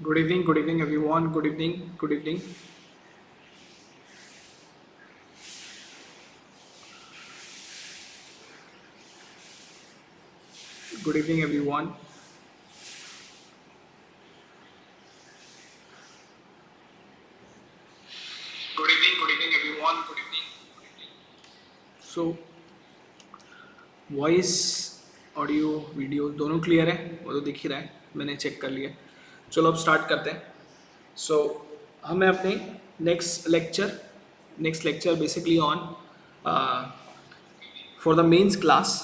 Good evening everyone. Good evening, good evening. Good evening everyone. Good evening everyone. Good evening. So, voice audio video दोनों clear है, वो तो दिख ही रहा है, मैंने चेक कर लिया. चलो अब स्टार्ट करते हैं. सो हमें अपने next lecture basically on for the mains class.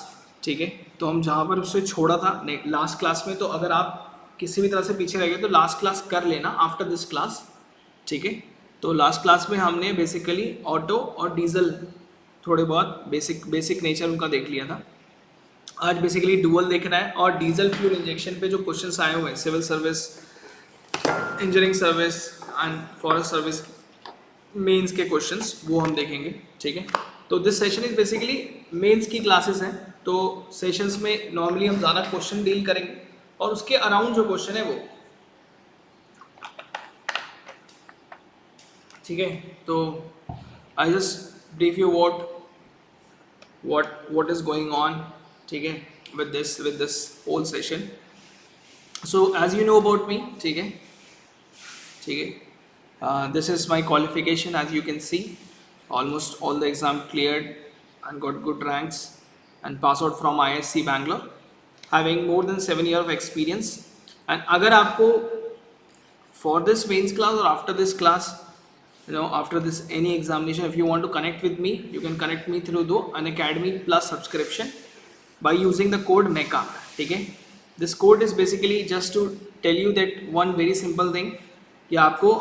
ठीक है, तो हम जहाँ पर उससे छोड़ा था लास्ट क्लास में, तो अगर आप किसी भी तरह से पीछे रह गए तो लास्ट क्लास कर लेना आफ्टर दिस क्लास. ठीक है, तो लास्ट क्लास में हमने बेसिकली ऑटो और डीजल थोड़े बहुत बेसिक नेचर उनका देख लिया था. आज बेसिकली डुअल देखना है और डीजल फ्यूल इंजेक्शन पे जो क्वेश्चंस आए हुए हैं, civil service, engineering service and forest service mains के क्वेश्चंस वो हम देखेंगे. ठीक है, तो this session is basically mains की क्लासेस हैं, तो सेशंस में नॉर्मली हम ज़्यादा क्वेश्चन डील करेंगे और उसके अराउंड जो क्वेश्चन है वो. ठीक है, तो I just brief you what is going on. ठीक है, with this whole session. So as you know about me, ठीक है, this is my qualification. As you can see, almost all the exam cleared and got good ranks and pass out from ISC Bangalore, having more than 7 years of experience. And अगर आपको for this mains class or after this class, after this any examination, if you want to connect with me, you can connect me through the Unacademy Plus subscription by using the code MECA. ठीक है, this code is basically just to tell you that one very simple thing कि आपको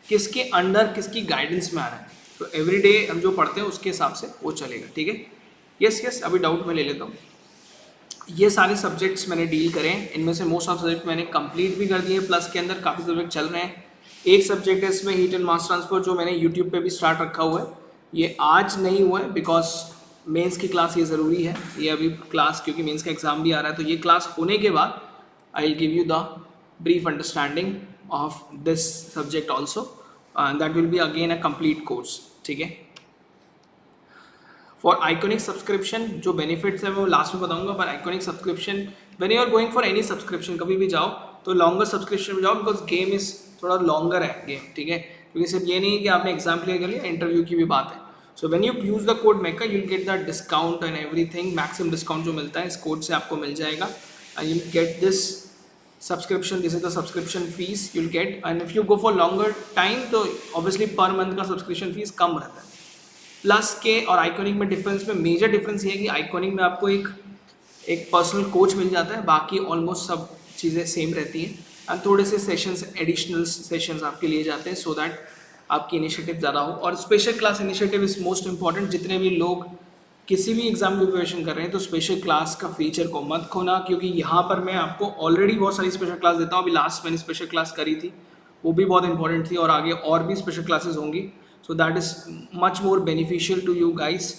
किसके under किसकी guidance में आना है. तो एवरी डे हम जो पढ़ते हैं उसके हिसाब से वो चलेगा. ठीक है, यस अभी डाउट मैं ले लेता हूँ. ये सारे सब्जेक्ट्स मैंने डील करें, इनमें से मोस्ट ऑफ सब्जेक्ट मैंने कंप्लीट भी कर दिए, प्लस के अंदर काफ़ी सब्जेक्ट चल रहे हैं. एक सब्जेक्ट है इसमें हीट एंड मास ट्रांसफर, जो मैंने यूट्यूब पे भी स्टार्ट रखा हुआ है. ये आज नहीं हुआ है बिकॉज मेंस की क्लास ये ज़रूरी है. ये अभी क्लास क्योंकि मेंस का एग्ज़ाम भी आ रहा है, तो ये क्लास होने के बाद I will give you the brief understanding of this subject also, that will be again a complete course. ठीक है, फॉर आइकॉनिक सब्सक्रिप्शन जो बेनिफिट्स है वो लास्ट में बताऊंगा, पर iconic subscription when you are going for any subscription, कभी भी जाओ तो लॉन्गर सब्सक्रिप्शन में जाओ, बिकॉज गेम इज थोड़ा लॉन्गर है गेम. ठीक है, क्योंकि सिर्फ ये नहीं है कि आपने एग्जाम क्लियर कर लिया, इंटरव्यू की भी बात है. So when you use the code मेका you will get the discount and everything. Maximum discount जो मिलता है इस कोड से आपको मिल जाएगा and you will get this subscription. This is the subscription fees you will get. And if you go for longer time तो obviously पर मंथ का सब्सक्रिप्शन फीस कम रहता है. प्लस के और आइकॉनिक में डिफरेंस में मेजर डिफरेंस ये है कि आइकॉनिक में आपको एक पर्सनल कोच मिल जाता है, बाकी ऑलमोस्ट सब चीज़ें सेम रहती हैं. एंड थोड़े से सेशंस, एडिशनल सेशंस आपके लिए जाते हैं सो दैट आपकी इनिशिएटिव ज़्यादा हो. और special class initiative is most important. जितने भी लोग किसी भी एग्जाम की प्रिपरेशन कर रहे हैं तो स्पेशल क्लास का फीचर को मत खोना, क्योंकि यहाँ पर मैं आपको ऑलरेडी बहुत सारी स्पेशल क्लास देता हूँ. अभी लास्ट मैंने स्पेशल क्लास करी थी, वो भी बहुत इंपॉर्टेंट थी, और आगे और भी स्पेशल क्लासेस होंगी. So that is much more beneficial to you guys.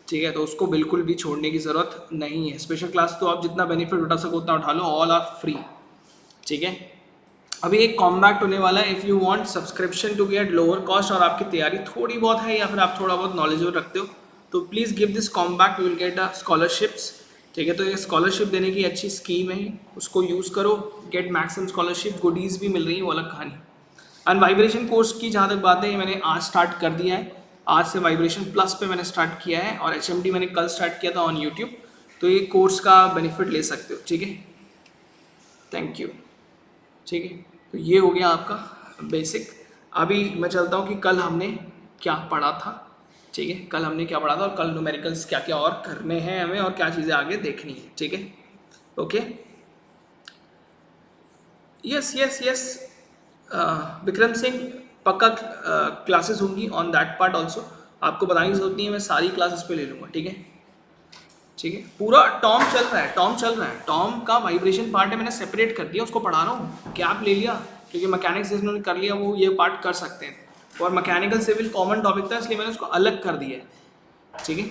ठीक है, तो उसको बिल्कुल भी छोड़ने की ज़रूरत नहीं है. स्पेशल क्लास तो आप जितना बेनिफिट उठा सको उतना उठा लो, ऑल आर फ्री. ठीक है, अभी एक कॉम्बैक्ट होने वाला है. If you want subscription to get lower cost और आपकी तैयारी थोड़ी बहुत है या फिर आप थोड़ा बहुत नॉलेजेबल रखते हो, तो please give this combat, you will get a scholarships. ठीक है, तो ये स्कॉलरशिप देने की अच्छी स्कीम है, उसको यूज़ करो, गेट मैक्सिमम स्कॉलरशिप. गुडीज़ भी मिल रही है, वो अलग कहानी. एंड वाइब्रेशन कोर्स की जहाँ तक बात है, ये मैंने आज स्टार्ट कर दिया है. आज से वाइब्रेशन प्लस पे मैंने स्टार्ट किया है, और HMD मैंने कल स्टार्ट किया था ऑन यूट्यूब. तो ये कोर्स का बेनिफिट ले सकते हो. ठीक है, थैंक यू. ठीक है, तो ये हो गया आपका बेसिक. अभी मैं चलता हूँ कि कल हमने क्या पढ़ा था. ठीक है, कल हमने क्या पढ़ा था और कल न्यूमेरिकल्स क्या क्या और करने हैं हमें और क्या चीज़ें आगे देखनी है. ठीक है, ओके, यस विक्रम सिंह पक्का क्लासेस होंगी ऑन दैट पार्ट ऑल्सो. आपको बताने की जरूरत नहीं है, मैं सारी क्लासेस पे ले लूँगा. ठीक है, पूरा टॉम चल रहा है. टॉम का वाइब्रेशन पार्ट है, मैंने सेपरेट कर दिया, उसको पढ़ा रहा हूँ. गैप ले लिया क्योंकि मैकेनिक्स जिन्होंने कर लिया वो ये पार्ट कर सकते हैं, और मैकेनिकल सिविल कॉमन टॉपिक था इसलिए मैंने उसको अलग कर दिया है. ठीक है,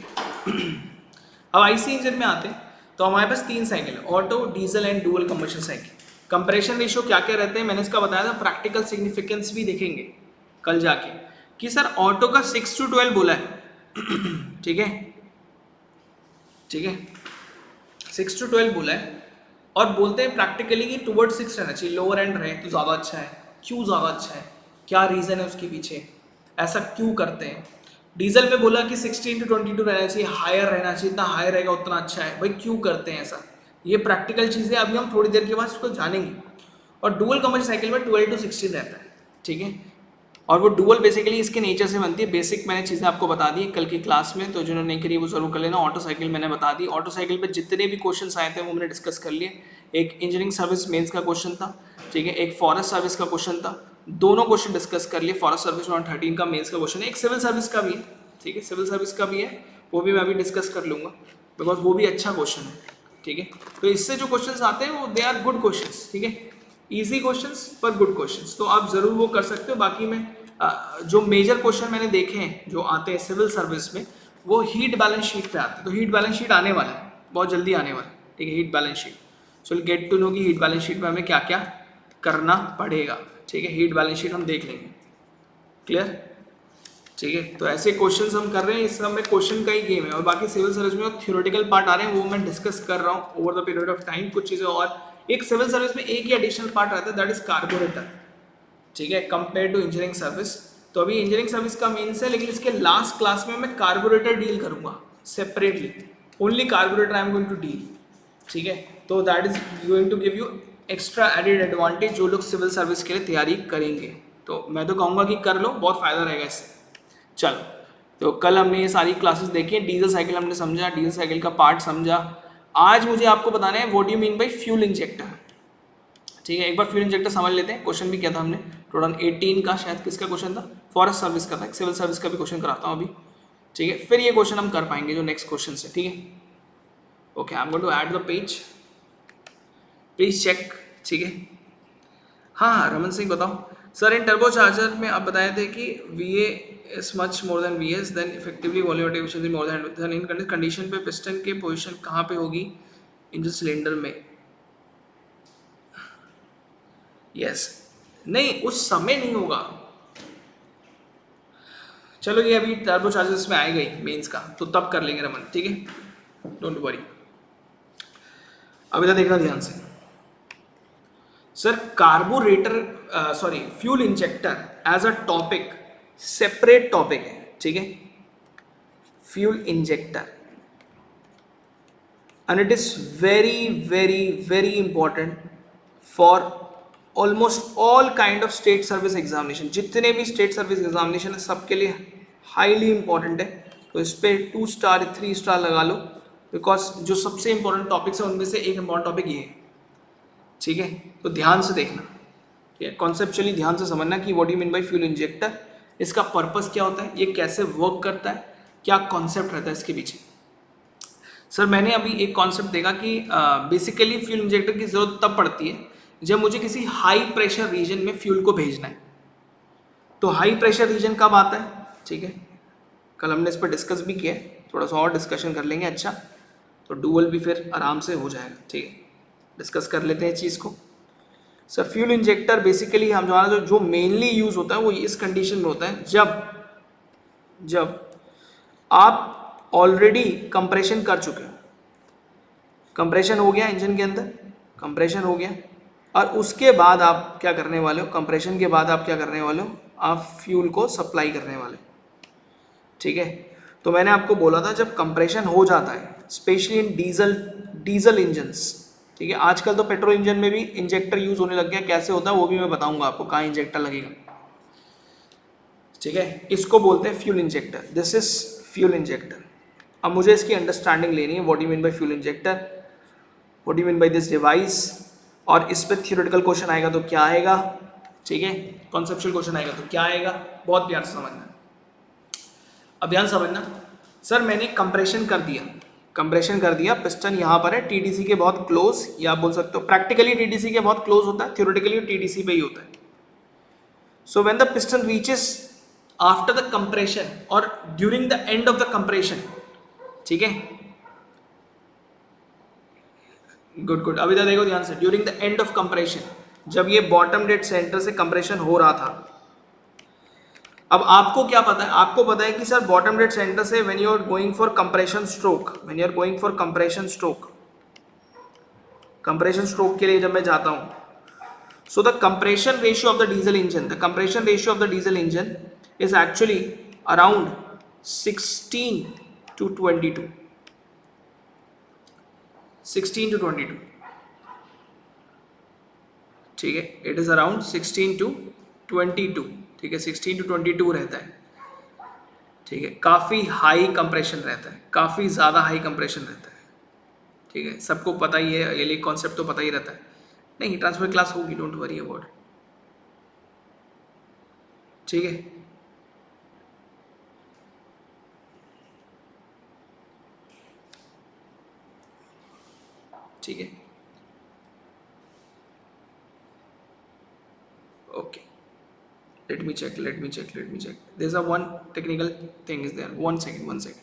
अब IC इंजन में आते हैं तो हमारे पास 3 साइकिल है, auto, diesel and dual combustion cycle. Compression ratio क्या क्या रहते हैं मैंने इसका बताया था, प्रैक्टिकल सिग्निफिकेंस भी देखेंगे कल जाके कि सर ऑटो का 6 to 12 बोला है ठीक है, ठीक है 6 to 12 बोला है और बोलते हैं प्रैक्टिकली कि टुवर्ड 6 रहना चाहिए, लोअर एंड रहे तो ज़्यादा अच्छा है। क्यों ज़्यादा अच्छा है, क्या रीज़न है उसके पीछे, ऐसा क्यों करते हैं। डीजल में बोला कि 16 to 22 रहना चाहिए, हायर रहना चाहिए, जितना हायर रहेगा उतना अच्छा है। भाई क्यों करते हैं ऐसा, ये प्रैक्टिकल चीज़ें अभी हम थोड़ी देर के बाद उसको जानेंगे। और डुअल कंबशन साइकिल में 12 to 16 रहता है, ठीक है। और वो डुअल बेसिकली इसके नेचर से बनती है। बेसिक मैंने चीज़ें आपको बता दी कल की क्लास में, तो जिन्होंने नहीं करी वो जरूर कर लेना। ऑटो साइकिल मैंने बता दी, ऑटो साइकिल पे जितने भी क्वेश्चन आए थे वो मैंने डिस्कस कर लिए। एक इंजीनियरिंग सर्विस मेंस का क्वेश्चन था, ठीक है, एक फॉरेस्ट सर्विस का क्वेश्चन था, दोनों क्वेश्चन डिस्कस कर लिए। फॉरेस्ट सर्विस 13 का मेंस का क्वेश्चन है, एक सिविल सर्विस का भी है, ठीक है, सिविल सर्विस का भी है, वो भी मैं अभी डिस्कस कर लूँगा बिकॉज वो भी अच्छा क्वेश्चन है, ठीक है। तो इससे जो क्वेश्चन आते हैं वो दे आर गुड क्वेश्चन, ठीक है, ईजी क्वेश्चन पर गुड क्वेश्चन, तो आप जरूर वो कर सकते हो। बाकी में जो मेजर क्वेश्चन मैंने देखे हैं जो आते हैं सिविल सर्विस में वो हीट बैलेंस शीट पे आते हैं। तो हीट बैलेंस शीट आने वाला है, बहुत जल्दी आने वाला है, ठीक है, heat balance sheet. So get to know कि हीट बैलेंस शीट में हमें क्या क्या करना पड़ेगा, ठीक है। हीट बैलेंस शीट हम देख लेंगे, क्लियर, ठीक है। तो ऐसे क्वेश्चंस हम कर रहे हैं, इस समय क्वेश्चन का ही गेम है। और बाकी सिविल सर्विस में थ्योरेटिकल पार्ट आ रहे हैं वो मैं डिस्कस कर रहा हूँ over the period of time, कुछ चीज़ें। और एक सिविल सर्विस में एक ही एडिशनल पार्ट रहता है, दैट इज कार्बोरेटर, ठीक है, कंपेयर टू इंजीनियरिंग सर्विस। तो अभी इंजीनियरिंग सर्विस का मेंस है, लेकिन इसके लास्ट क्लास में मैं कार्बोरेटर डील करूंगा separately, only carburettor I am going to deal, ठीक है। तो that is going to give you extra added advantage जो लोग सिविल सर्विस के लिए तैयारी करेंगे। तो मैं तो कहूँगा कि कर लो, बहुत फायदा रहेगा इससे। चलो, तो कल हमने ये सारी क्लासेस देखी, डीजल साइकिल हमने समझा, डीजल साइकिल का पार्ट समझा। आज मुझे आपको बताना है what you mean by fuel injector, ठीक है। एक बार फ्यूल इंजेक्टर समझ लेते हैं। क्वेश्चन भी किया था हमने 2018 का, शायद किसका क्वेश्चन था, फॉरेस्ट सर्विस का था। सिविल सर्विस का भी क्वेश्चन कराता हूँ अभी, ठीक है। फिर ये क्वेश्चन हम कर पाएंगे जो नेक्स्ट क्वेश्चन से, ठीक है। Okay, I am going to add the page, please check, ठीक है। हाँ रमन सिंह बताओ सर, इन टर्बो चार्जर में आप बताए थे कि VA is much more than VS, then effectively volumetric efficiency more than in condition पे पिस्टन के पोजीशन कहाँ पे होगी इंजन सिलेंडर में। यस नहीं, उस समय नहीं होगा। चलो ये अभी टर्बो चार्जर्स में आएगा ही मेंस का, तो तब कर लेंगे रमन, ठीक है, डोंट वरी। अभी तो देखना ध्यान से sir, carburettor sorry fuel injector as a topic separate topic है, ठीक है, fuel injector, and it is very very very important for almost all kind of state service examination. जितने भी स्टेट सर्विस एग्जामिनेशन है सबके लिए हाईली इंपॉर्टेंट है। तो इस पर 2 स्टार 3 स्टार लगा लो, बिकॉज जो सबसे इंपॉर्टेंट टॉपिक्स है उनमें से एक इंपॉर्टेंट टॉपिक ये है, ठीक है। तो ध्यान से देखना, ठीक है, कॉन्सेप्चुअली ध्यान से समझना कि what you mean by fuel injector, इसका पर्पस क्या होता है, ये कैसे वर्क करता है, क्या कॉन्सेप्ट रहता है इसके पीछे। सर मैंने अभी एक कॉन्सेप्ट देखा कि बेसिकली फ्यूल इंजेक्टर की जरूरत तब पड़ती है जब मुझे किसी हाई प्रेशर रीजन में फ्यूल को भेजना है। तो हाई प्रेशर रीजन कब आता है, ठीक है, कल हमने इस पर डिस्कस भी किया है, थोड़ा सा और डिस्कशन कर लेंगे। अच्छा, तो डुअल भी फिर आराम से हो जाएगा, ठीक है, डिस्कस कर लेते हैं चीज़ को। सर फ्यूल इंजेक्टर बेसिकली हमारा जो मेनली यूज़ होता है वो इस कंडीशन में होता है जब आप ऑलरेडी कंप्रेशन कर चुके हो, कंप्रेशन हो गया इंजन के अंदर, कंप्रेशन हो गया, और उसके बाद आप क्या करने वाले हो, कंप्रेशन के बाद आप क्या करने वाले हो, आप फ्यूल को सप्लाई करने वाले, ठीक है। तो मैंने आपको बोला था जब कंप्रेशन हो जाता है, स्पेशली इन डीजल इंजन्स, ठीक है, आजकल तो पेट्रोल इंजन में भी इंजेक्टर यूज होने लग गया, कैसे होता है वो भी मैं बताऊंगा आपको, कहाँ इंजेक्टर लगेगा, ठीक है। इसको बोलते हैं fuel injector, this is fuel injector. अब मुझे इसकी अंडरस्टैंडिंग लेनी है, what you mean by fuel injector, what you mean by this device, और इस पर थियोरेटिकल क्वेश्चन आएगा तो क्या आएगा, ठीक है, कॉन्सेप्चुअल क्वेश्चन आएगा तो क्या आएगा, बहुत प्यार से समझना। अब ध्यान समझना, सर मैंने कंप्रेशन कर दिया, पिस्टन यहाँ पर है TDC के बहुत क्लोज, या आप बोल सकते हो प्रैक्टिकली TDC के बहुत क्लोज होता है, थ्योरेटिकली TDC पे ही होता है। So when the piston reaches after the compression और during the end of the compression, ठीक है, गुड गुड। अभी तक देखो ध्यान से, during the end of compression, जब ये बॉटम डेड सेंटर से कंप्रेशन हो रहा था, अब आपको क्या पता है, आपको पता है कि सर बॉटम डेड सेंटर से when you are going for compression stroke, when you are going for compression stroke, compression stroke के लिए जब मैं जाता हूं, so the compression ratio of the diesel engine, the compression ratio of the diesel engine is actually around 16 to 22, 16 to 22, ठीक है, it is around 16 to 22, ठीक है, 16 to 22 रहता है, ठीक है, काफ़ी हाई कंप्रेशन रहता है, काफ़ी ज़्यादा हाई कंप्रेशन रहता है, ठीक है, सबको पता ही है, ये कॉन्सेप्ट तो पता ही रहता है। नहीं, ट्रांसफर क्लास होगी, डोंट वरी अबाउट, ठीक है। ठीक है, okay, let me check, there's a one technical thing is there, one second,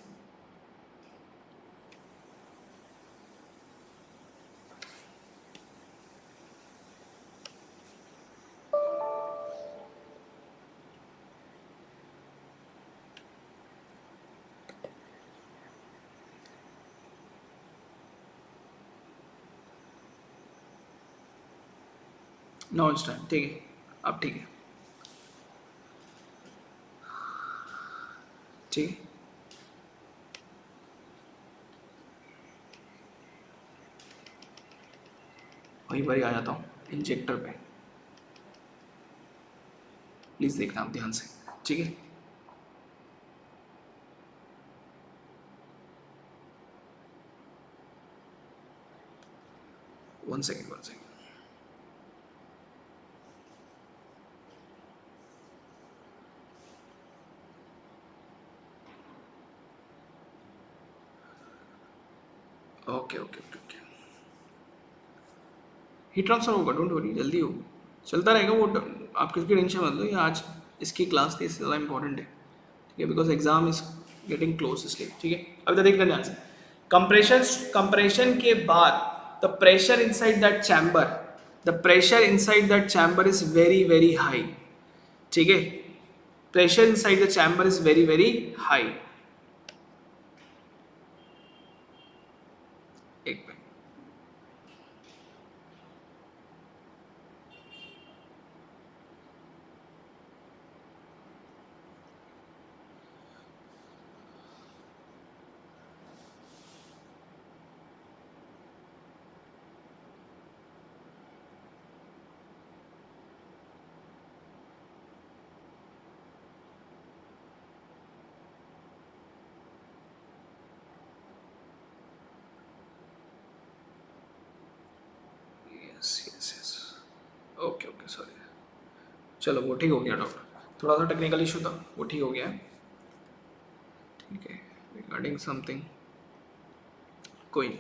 no instant, ठीक है, अब ठीक है, ठीक है, वही बारी आ जाता हूँ इंजेक्टर पे, प्लीज देखना आप ध्यान से, ठीक है। One second, okay, heat transfer होगा, डोंट वरी, जल्दी होगा, चलता रहेगा वो, आप किसकी टेंशन मत लो, ये आज इसकी क्लास थी, इससे ज़्यादा इंपॉर्टेंट है, ठीक है, because exam is getting close, इसलिए, ठीक है। अभी तो देखना ध्यान से, कंप्रेशन के बाद the pressure inside that chamber, is very very high, ठीक है, pressure inside the chamber is very very high, एक मिनट, यस, ओके, सॉरी, चलो वो ठीक हो गया डॉक्टर, थोड़ा सा टेक्निकल इशू था, वो ठीक हो गया है, ठीक है, रिगार्डिंग समथिंग, कोई नहीं,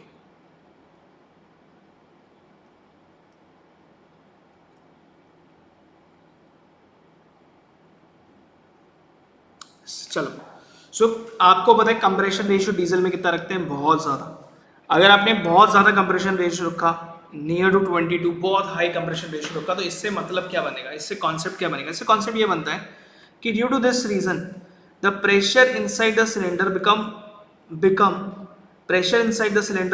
चलो। सो आपको पता है कंप्रेशन रेशियो डीजल में कितना रखते हैं, बहुत ज़्यादा, अगर आपने बहुत ज़्यादा कंप्रेशन रेशियो रखा, नियर टू 22, बहुत हाई कंप्रेशन रेशियो रखा, तो इससे मतलब क्या बनेगा, इससे कॉन्सेप्ट क्या बनेगा, इससे कॉन्सेप्ट ये बनता है कि due to this reason the pressure inside the cylinder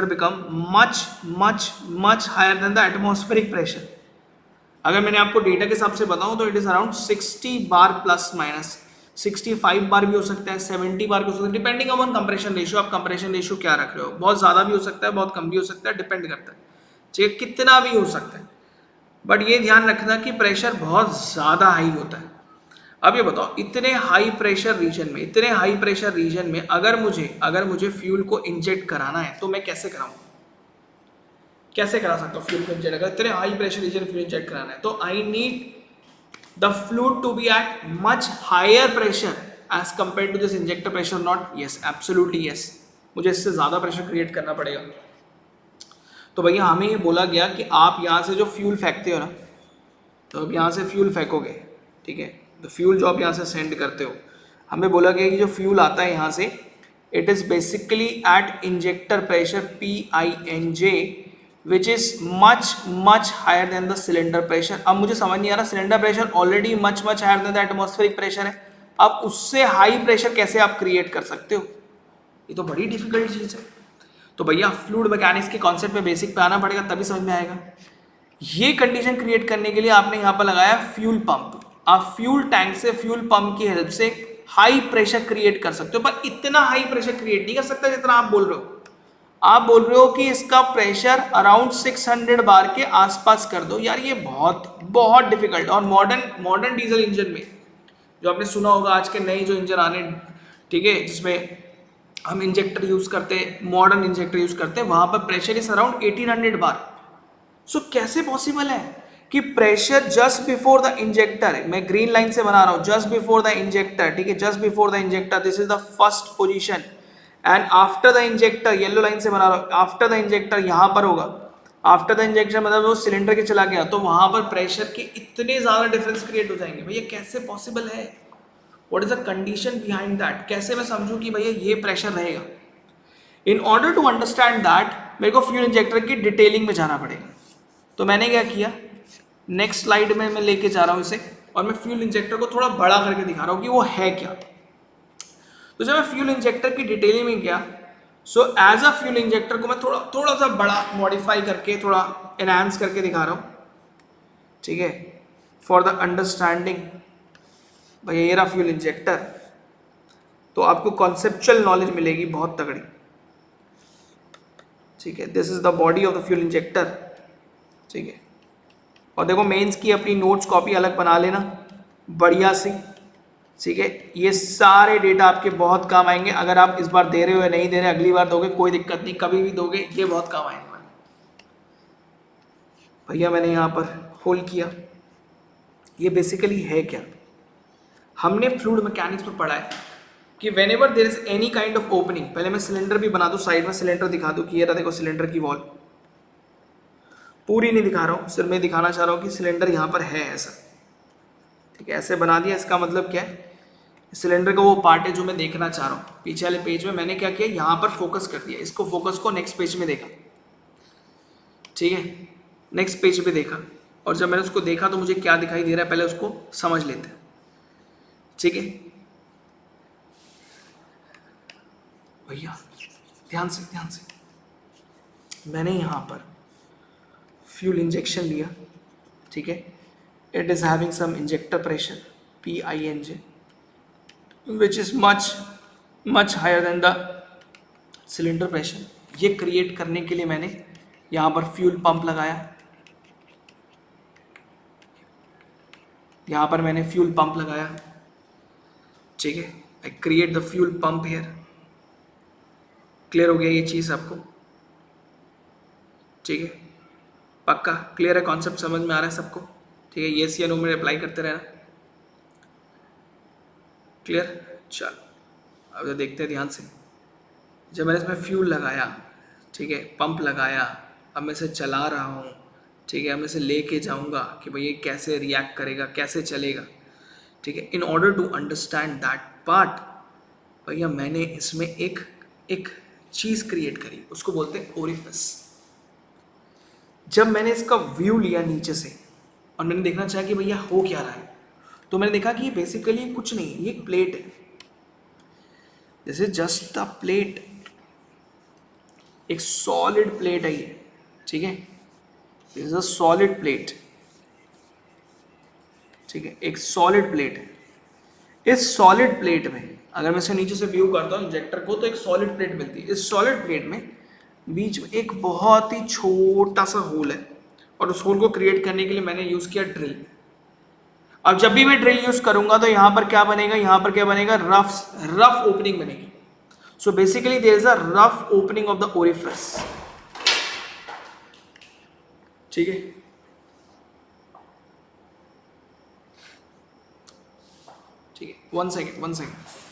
become much higher than the atmospheric pressure. अगर मैंने आपको डेटा के हिसाब से बताऊं तो it is around 60 bar plus minus, 65 bar भी हो सकता है, 70 बार भी हो सकता है, डिपेंडिंग ऑन कंप्रेशन रेशियो, आप कंप्रेशन रेशियो क्या रख रहे हो, बहुत ज़्यादा भी हो सकता है, बहुत कम भी हो सकता है, डिपेंड करता है, ठीक है, कितना भी हो सकता है, बट ये ध्यान रखना कि प्रेशर बहुत ज़्यादा हाई होता है। अब ये बताओ, इतने हाई प्रेशर रीजन में अगर मुझे फ्यूल को इंजेक्ट कराना है तो मैं कैसे कराऊँ, कैसे करा सकता हूँ फ्यूल को इंजेक्ट, अगर इतने high pressure region fuel inject कराना है तो I need the fluid to be at much higher pressure as compared to this injector pressure, not? Yes, absolutely yes, मुझे इससे ज़्यादा प्रेशर क्रिएट करना पड़ेगा। तो भैया हमें ये बोला गया कि आप यहाँ से जो फ्यूल फेंकते हो ना, तो अब यहाँ से फ्यूल फेंकोगे, ठीक है, तो फ्यूल जो आप यहाँ से सेंड करते हो, हमें बोला गया कि जो फ्यूल आता है यहाँ से, it is basically at injector pressure PINJ which is much much higher than the cylinder pressure. अब मुझे समझ नहीं आ रहा, cylinder pressure already much much higher than the atmospheric pressure है, अब उससे हाई प्रेशर कैसे आप क्रिएट कर सकते हो? ये तो बड़ी डिफिकल्ट चीज है। तो भैया फ्लूइड मैकेनिक्स के कॉन्सेप्ट पे बेसिक पे आना पड़ेगा, तभी समझ में आएगा। ये कंडीशन क्रिएट करने के लिए आपने यहाँ पर लगाया फ्यूल पंप। आप फ्यूल टैंक से, फ्यूल पंप की हेल्प से हाई प्रेशर क्रिएट कर सकते हो, पर इतना हाई प्रेशर क्रिएट नहीं कर सकता जितना आप बोल रहे हो। आप बोल रहे हो कि इसका प्रेशर अराउंड 600 बार के आसपास कर दो। यार ये बहुत बहुत डिफिकल्ट। और मॉडर्न मॉडर्न डीजल इंजन में जो आपने सुना होगा, आज के नए जो इंजन आने, ठीक है, जिसमें हम इंजेक्टर यूज करते हैं, मॉडर्न इंजेक्टर यूज करते हैं, वहां पर प्रेशर इज अराउंड 1800 बार। सो कैसे पॉसिबल है कि pressure just before the injector, मैं ग्रीन लाइन से बना रहा हूं, जस्ट बिफोर द इंजेक्टर, ठीक है, just before the injector, this is the first position, and after the injector, yellow line से बना रहा हूं, आफ्टर द इंजेक्टर यहां पर होगा। आफ्टर द इंजेक्शन मतलब वो सिलेंडर के चला गया, तो वहां पर प्रेशर के इतने ज्यादा डिफरेंस क्रिएट हो जाएंगे। भैया कैसे पॉसिबल है? What is the condition behind that? कैसे मैं समझूं कि भैया ये प्रेशर रहेगा? In order to understand that मेरे को फ्यूल इंजेक्टर की डिटेलिंग में जाना पड़ेगा। तो मैंने क्या किया, नेक्स्ट स्लाइड में मैं लेके जा रहा हूं इसे, और मैं फ्यूल इंजेक्टर को थोड़ा बड़ा करके दिखा रहा हूं कि वो है क्या। तो जब मैं फ्यूल इंजेक्टर की डिटेलिंग में गया, so as a fuel injector को मैं थोड़ा थोड़ा सा बड़ा मॉडिफाई करके, थोड़ा एनहांस करके दिखा रहा हूं, ठीक है, फॉर द अंडरस्टैंडिंग। भैया ये रहा फ्यूल इंजेक्टर, तो आपको कॉन्सेप्चुअल नॉलेज मिलेगी बहुत तगड़ी, ठीक है। This is the body of the fuel injector, ठीक है। और देखो मेंस की अपनी नोट्स कॉपी अलग बना लेना बढ़िया सी, ठीक है। ये सारे डेटा आपके बहुत काम आएंगे। अगर आप इस बार दे रहे हो या नहीं दे रहे, अगली बार दोगे कोई दिक्कत नहीं, कभी भी दोगे, ये बहुत काम आएंगे वाले। भैया मैंने यहाँ पर होल किया, ये बेसिकली है क्या? हमने फ्लूइड मैकेनिक्स में पढ़ा है कि when ever there is any kind of opening, पहले मैं सिलेंडर भी बना दूं, साइड में सिलेंडर दिखा दूं कि ये रहा देखो सिलेंडर की वॉल, पूरी नहीं दिखा रहा हूं, सिर्फ मैं दिखाना चाह रहा हूं कि सिलेंडर यहां पर है ऐसा, ठीक है। ऐसे बना दिया, इसका मतलब क्या है, सिलेंडर का वो पार्ट है जो मैं देखना चाह रहा हूं। पीछे वाले पेज में मैंने क्या किया, यहां पर फोकस कर दिया, इसको फोकस को नेक्स्ट पेज में देखा, ठीक है, नेक्स्ट पेज पे देखा। और जब मैंने उसको देखा तो मुझे क्या दिखाई दे रहा है, पहले उसको समझ लेते हैं, ठीक है। भैया ध्यान से ध्यान से, मैंने यहां पर फ्यूल इंजेक्शन लिया, ठीक है। It is having some injector pressure PINJ which is much much higher than the cylinder pressure. ये क्रिएट करने के लिए मैंने यहाँ पर फ्यूल पंप लगाया, यहाँ पर मैंने फ्यूल पंप लगाया, ठीक है। I create the fuel pump here. Clear हो गया ये चीज़ आपको, ठीक है? पक्का क्लियर है, कॉन्सेप्ट समझ में आ रहा है सबको, ठीक है? येस या नो में अप्लाई करते रहना। क्लियर? चलो अब देखते हैं ध्यान से। जब मैंने इसमें फ्यूल लगाया, ठीक है, पंप लगाया, अब मैं इसे चला रहा हूँ, ठीक है, अब मैं इसे लेके जाऊँगा कि भाई ये कैसे रिएक्ट करेगा, कैसे चलेगा, ठीक है। In order to understand that part, भैया मैंने इसमें एक एक चीज़ क्रिएट करी, उसको बोलते हैं ओरिफिस। जब मैंने इसका व्यू लिया नीचे से और मैंने देखना चाहा कि भैया हो क्या रहा है, तो मैंने देखा कि ये बेसिकली कुछ नहीं, ये एक प्लेट है, this is just a plate, एक सॉलिड प्लेट है ये, ठीक है, this is a solid plate, ठीक है, एक सॉलिड प्लेट है। इस सॉलिड प्लेट में अगर मैं इसे नीचे से व्यू करता हूँ इंजेक्टर को, तो एक सॉलिड प्लेट मिलती है। इस सॉलिड प्लेट में बीच में एक बहुत ही छोटा सा होल है, और उस होल को क्रिएट करने के लिए मैंने यूज किया ड्रिल। अब जब भी मैं ड्रिल यूज करूंगा तो यहां पर क्या बनेगा, यहां पर क्या बनेगा, रफ ओपनिंग बनेगी। So basically there is a rough opening of the orifice, ठीक है। ठीक है, one second.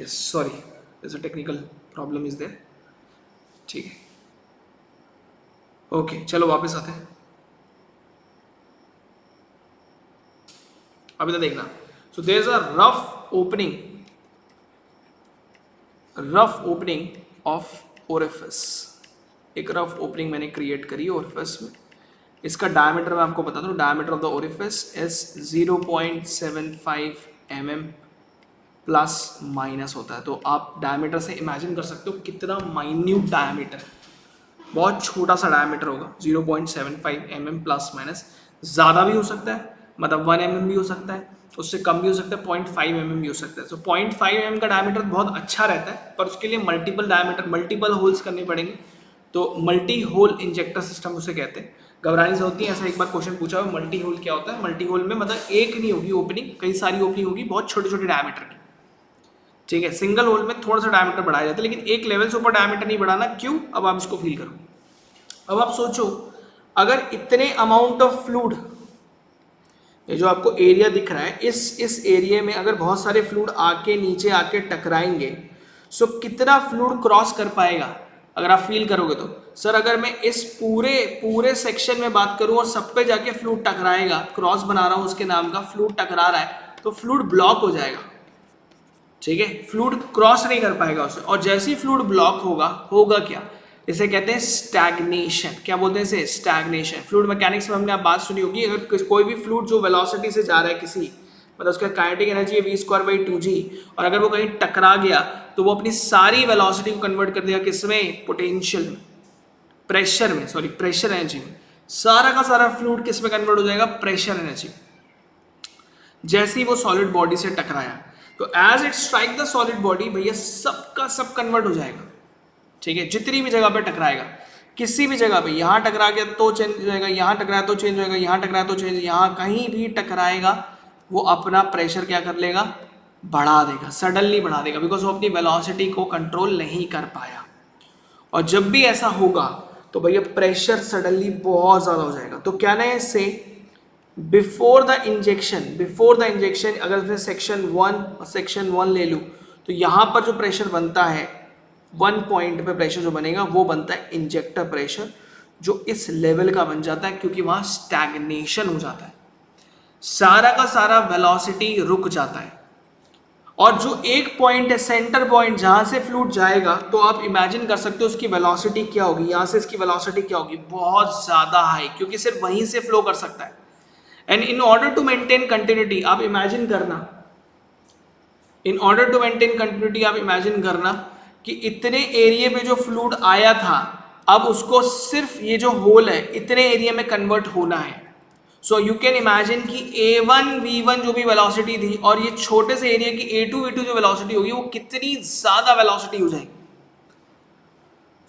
Sorry, there's a technical problem is there. ठीक है, ओके चलो वापस आते हैं। अभी तो देखना, so there is a rough opening of orifice. एक रफ ओपनिंग मैंने क्रिएट करी ओरिफिस में। इसका डायमीटर मैं आपको बता दूं, diameter of the orifice is 0.75 mm plus minus होता है। तो आप डायमीटर से इमेजिन कर सकते हो कितना माइन्यूट डायमीटर है, बहुत छोटा सा डायमीटर होगा 0.75 mm प्लस माइनस। ज़्यादा भी हो सकता है, मतलब 1 mm भी हो सकता है, उससे कम भी हो सकता है, 0.5 mm भी हो सकता है। तो 0.5 mm का डायमीटर बहुत अच्छा रहता है, पर उसके लिए मल्टीपल होल्स करने पड़ेंगे। तो मल्टी होल इंजेक्टर सिस्टम उसे कहते हैं। घबराने से होती है, ऐसा एक बार क्वेश्चन पूछा हुआ, मल्टी होल क्या होता है। मल्टी होल में मतलब एक नहीं होगी ओपनिंग, कई सारी ओपनिंग होगी बहुत छोटे छोटे डायमीटर की। ठीक है, सिंगल होल में थोड़ा सा डायमीटर बढ़ाया जाता है, लेकिन एक लेवल से ऊपर डायमीटर नहीं बढ़ाना। क्यों? अब आप इसको फील करो। अब आप सोचो, अगर इतने अमाउंट ऑफ फ्लूइड, ये जो आपको एरिया दिख रहा है, इस एरिया में अगर बहुत सारे फ्लूइड आके नीचे आके टकराएंगे, सो कितना फ्लूइड क्रॉस कर पाएगा अगर आप फील करोगे तो। सर अगर मैं इस पूरे सेक्शन में बात करूं और सब पे जाके फ्लूइड टकराएगा, क्रॉस बना रहा हूं उसके नाम का, फ्लूइड टकरा रहा है, तो फ्लूइड ब्लॉक हो जाएगा। ठीक है, फ्लूइड क्रॉस नहीं कर पाएगा उसे। और जैसे ही फ्लूइड ब्लॉक होगा क्या, इसे कहते हैं स्टैग्नेशन। क्या बोलते हैं इसे? स्टैग्नेशन। फ्लूइड मैकेनिक्स में हमने आप बात सुनी होगी, अगर कोई भी फ्लूइड जो वेलोसिटी से जा रहा है किसी, मतलब उसका काइनेटिक एनर्जी है v²/2g, और अगर वो कहीं टकरा गया तो वो अपनी सारी वेलोसिटी को कन्वर्ट कर देगा किसमें? पोटेंशियल में, प्रेशर एनर्जी में। सारा का सारा फ्लूइड किस में कन्वर्ट हो जाएगा? Pressure energy. जैसे ही वो सॉलिड बॉडी से टकराया, तो as it strike the solid body, भैया सबका सब कन्वर्ट हो जाएगा। ठीक है, जितनी भी जगह पे टकराएगा, किसी भी जगह पे, यहाँ टकरा गया तो चेंज हो जाएगा, यहाँ टकराया तो चेंज होएगा, यहाँ टकराया तो चेंज, यहाँ कहीं भी टकराएगा वो अपना प्रेशर क्या कर लेगा? बढ़ा देगा, सडनली बढ़ा देगा, बिकॉज वो अपनी वेलोसिटी को कंट्रोल नहीं कर पाया। और जब भी ऐसा होगा तो भैया प्रेशर सडनली बहुत ज़्यादा हो जाएगा। तो क्या ना इससे बिफोर द इंजेक्शन, अगर मैं सेक्शन 1 ले लूँ, तो यहाँ पर जो प्रेशर बनता है, 1 पॉइंट पे प्रेशर जो बनेगा वो बनता है इंजेक्टर प्रेशर, जो इस लेवल का बन जाता है, क्योंकि वहाँ स्टैग्नेशन हो जाता है, सारा का सारा वेलोसिटी रुक जाता है। और जो एक पॉइंट है, सेंटर पॉइंट, जहाँ से फ्लूइड जाएगा, तो आप इमेजिन कर सकते हो उसकी वेलोसिटी क्या होगी। यहाँ से इसकी वेलोसिटी क्या होगी? बहुत ज़्यादा हाई, क्योंकि सिर्फ वहीं से फ्लो कर सकता है। And in order to maintain continuity, आप इमेजिन करना, कि इतने एरिया पे जो फ्लूइड आया था, अब उसको सिर्फ ये जो होल है इतने एरिया में कन्वर्ट होना है। सो यू कैन इमेजिन कि a1 v1 जो भी वेलोसिटी थी, और ये छोटे से एरिया की a2 v2 जो वेलोसिटी होगी, वो कितनी ज्यादा वेलोसिटी हो जाएगी।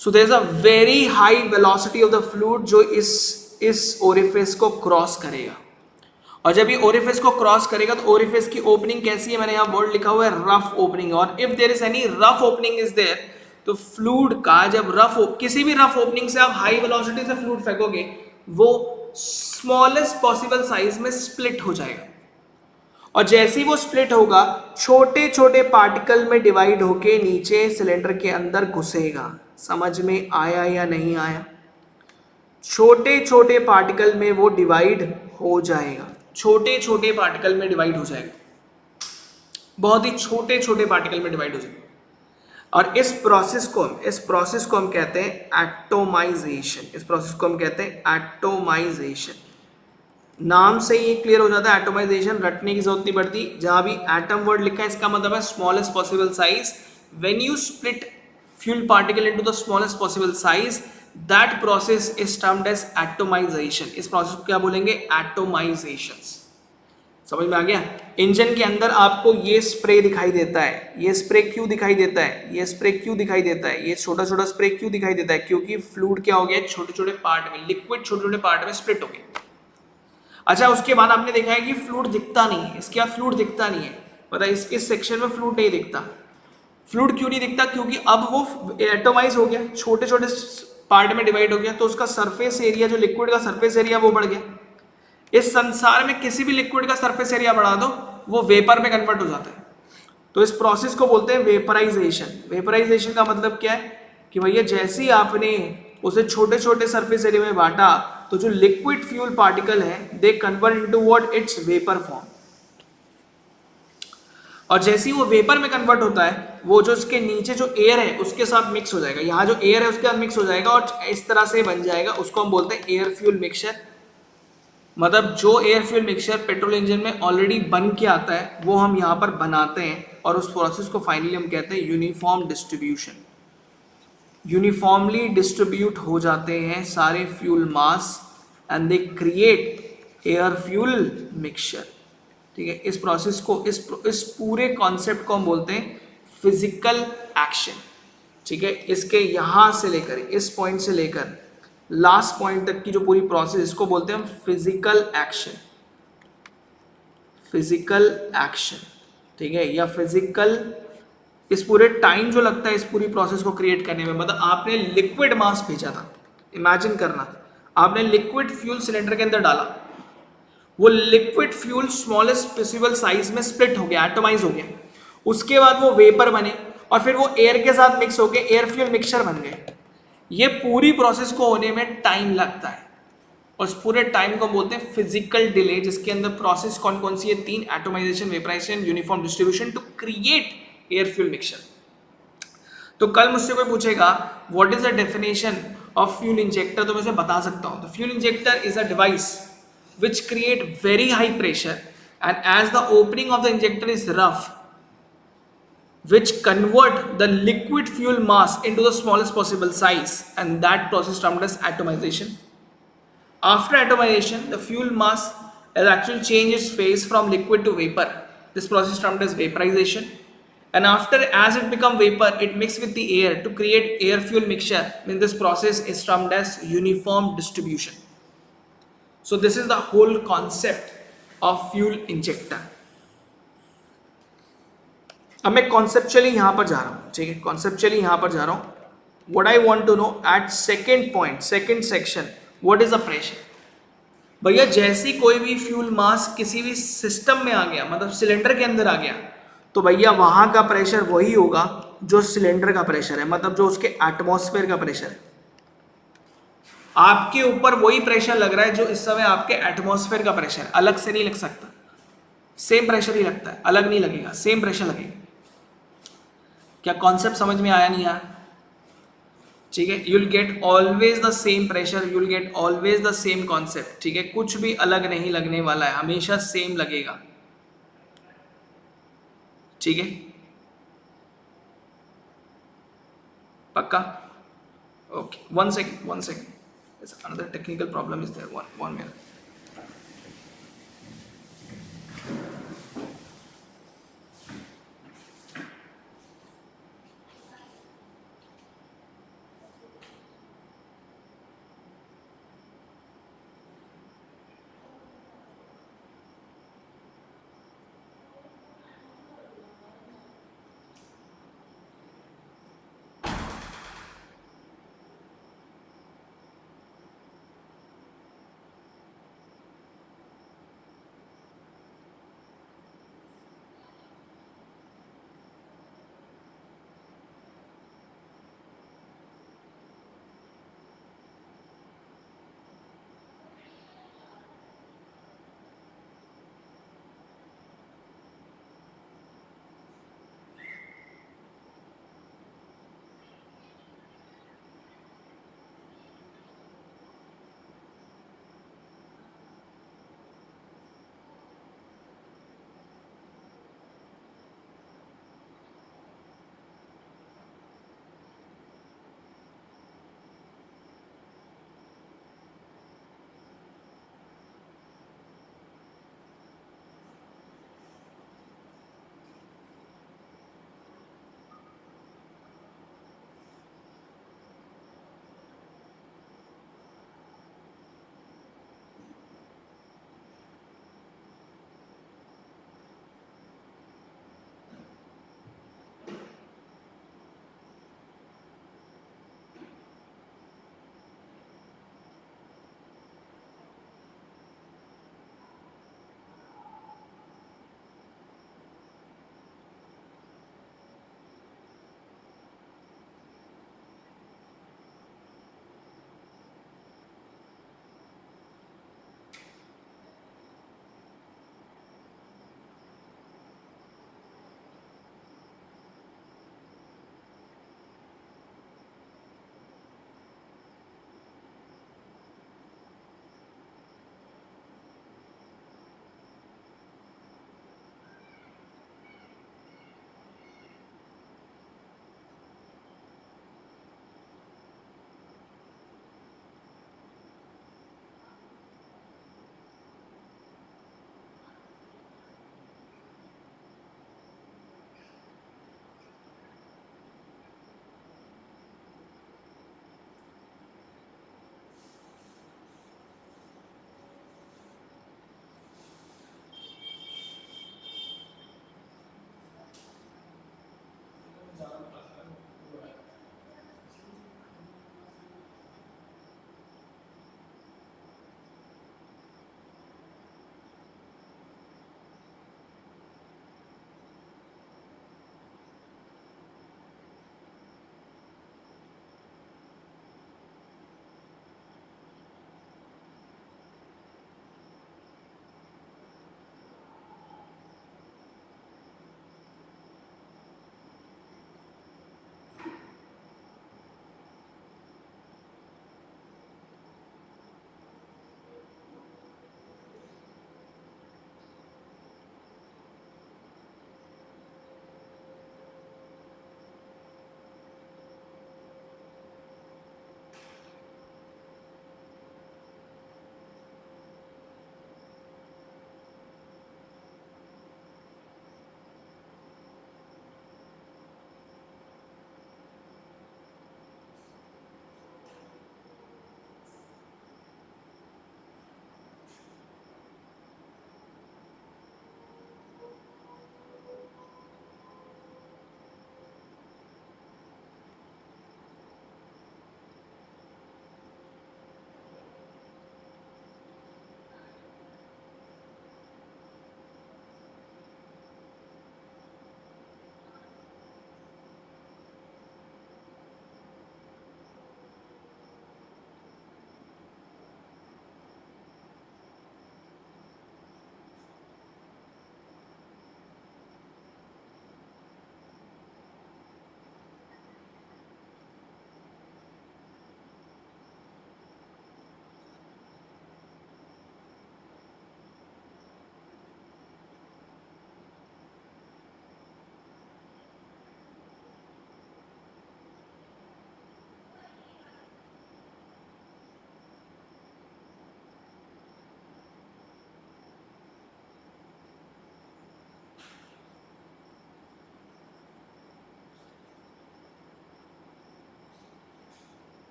So there is a very high velocity of the fluid जो इस ओरिफिस को क्रॉस करेगा। और जब ये ओरिफिस को क्रॉस करेगा, तो ओरिफिस की ओपनिंग कैसी है? मैंने यहाँ वर्ड लिखा हुआ है रफ ओपनिंग। और if there is any rough opening is there, तो फ्लूइड का जब किसी भी रफ ओपनिंग से आप हाई वेलोसिटी से फ्लूइड फेंकोगे, वो स्मॉलेस्ट पॉसिबल साइज में स्प्लिट हो जाएगा। और जैसे ही वो स्प्लिट होगा, छोटे छोटे पार्टिकल में डिवाइड होके नीचे सिलेंडर के अंदर घुसेगा। समझ में आया या नहीं आया? छोटे छोटे पार्टिकल में वो डिवाइड हो जाएगा, छोटे छोटे पार्टिकल में डिवाइड हो जाएगा, बहुत ही छोटे छोटे पार्टिकल में डिवाइड हो जाएगा। और इस प्रोसेस को हम कहते हैं एटोमाइजेशन। नाम से ही क्लियर हो जाता है, एटोमाइजेशन, रटने की जरूरत नहीं पड़ती। जहां भी एटम वर्ड लिखा है, इसका मतलब है smallest possible size. When you split fuel particle into the smallest possible size, that process is termed as atomisation. इस प्रोसेस को क्या बोलेंगे? एटोमाइजेशन। समझ में आ गया? इंजन के अंदर आपको ये स्प्रे दिखाई देता है, ये स्प्रे क्यों दिखाई देता है? ये स्प्रे क्यों दिखाई देता है? ये छोटा छोटा स्प्रे क्यों दिखाई देता है? क्योंकि फ्लूइड क्या हो गया? छोटे छोटे पार्ट में, लिक्विड छोटे छोटे पार्ट में स्प्लिट हो गया। अच्छा, उसके बाद आपने देखा है कि फ्लूइड दिखता नहीं है। इसके बाद फ्लूइड दिखता नहीं है, पता है इस सेक्शन में फ्लूइड नहीं दिखता। फ्लूइड क्यों नहीं दिखता? क्योंकि अब वो एटोमाइज हो गया, छोटे छोटे पार्ट में डिवाइड हो गया, तो उसका सरफेस एरिया, जो लिक्विड का सरफेस एरिया, वो बढ़ गया। इस संसार में किसी भी लिक्विड का सरफेस एरिया बढ़ा दो, वो वेपर में कन्वर्ट हो जाता है। तो इस प्रोसेस को बोलते हैं वेपराइजेशन। वेपराइजेशन का मतलब क्या है कि भैया जैसे ही आपने उसे छोटे छोटे सरफेस एरिया में बांटा तो जो लिक्विड फ्यूल पार्टिकल है they convert into what, it's vapour form. और जैसे ही वो वेपर में कन्वर्ट होता है वो जो उसके नीचे जो एयर है उसके साथ मिक्स हो जाएगा, यहाँ जो एयर है उसके साथ मिक्स हो जाएगा और इस तरह से बन जाएगा, उसको हम बोलते हैं एयर फ्यूल मिक्सचर। मतलब जो air fuel mixture petrol engine में ऑलरेडी बन के आता है वो हम यहाँ पर बनाते हैं और उस प्रोसेस को फाइनली हम कहते हैं यूनिफॉर्म डिस्ट्रीब्यूशन। यूनिफॉर्मली डिस्ट्रीब्यूट हो जाते हैं सारे fuel mass and they create air fuel mixture. ठीक है, इस प्रोसेस को इस पूरे कॉन्सेप्ट को हम बोलते हैं फिजिकल एक्शन। ठीक है, इसके यहां से लेकर इस पॉइंट से लेकर लास्ट पॉइंट तक की जो पूरी प्रोसेस, इसको बोलते हैं हम फिजिकल एक्शन। फिजिकल एक्शन, ठीक है, या फिजिकल, इस पूरे टाइम जो लगता है इस पूरी प्रोसेस को क्रिएट करने में, मतलब आपने लिक्विड मास भेजा था, इमेजिन करना, आपने लिक्विड फ्यूल सिलेंडर के अंदर डाला, वो liquid fuel smallest possible size में स्प्लिट हो गया, एटमाइज हो गया, उसके बाद वो वेपर बने और फिर वो एयर के साथ मिक्स होकर एयर फ्यूल मिक्सचर बन गए। ये पूरी प्रोसेस को होने में टाइम लगता है और इस पूरे टाइम को बोलते हैं फिजिकल डिले, जिसके अंदर प्रोसेस कौन कौन सी है, 3, atomisation, vaporisation, uniform distribution to create air fuel mixture. तो कल मुझसे कोई पूछेगा what is the definition of fuel injector, तो मैं उसे बता सकता हूं। तो fuel injector is a device which create very high pressure and as the opening of the injector is rough, which convert the liquid fuel mass into the smallest possible size, and that process termed as atomization. After atomization, the fuel mass has actually changed its phase from liquid to vapor. This process termed as vaporization. And after, as it become vapor, it mixes with the air to create air fuel mixture. In this process is termed as uniform distribution. So this is the whole concept of fuel injector. अब मैं conceptually यहां पर जा रहा हूं, ठीक है, conceptually यहां पर जा रहा हूं। What I want to know at second point, second section, what is the pressure. भैया जैसी कोई भी फ्यूल मास किसी भी सिस्टम में आ गया, मतलब सिलेंडर के अंदर आ गया, तो भैया वहां का प्रेशर वही होगा जो सिलेंडर का प्रेशर है, मतलब जो उसके एटमॉस्फेयर का प्रेशर है। आपके ऊपर वही प्रेशर लग रहा है जो इस समय आपके एटमॉस्फेयर का प्रेशर, अलग से नहीं लग सकता, सेम प्रेशर ही लगता है, अलग नहीं लगेगा, सेम प्रेशर लगेगा। क्या कॉन्सेप्ट समझ में आया नहीं यार? ठीक है, you will gate always the same pressure, you will gate always the same concept. ठीक है, कुछ भी अलग नहीं लगने वाला है, हमेशा सेम लगेगा। ठीक है, पक्का? Okay, one second, another technical problem is there, one minute.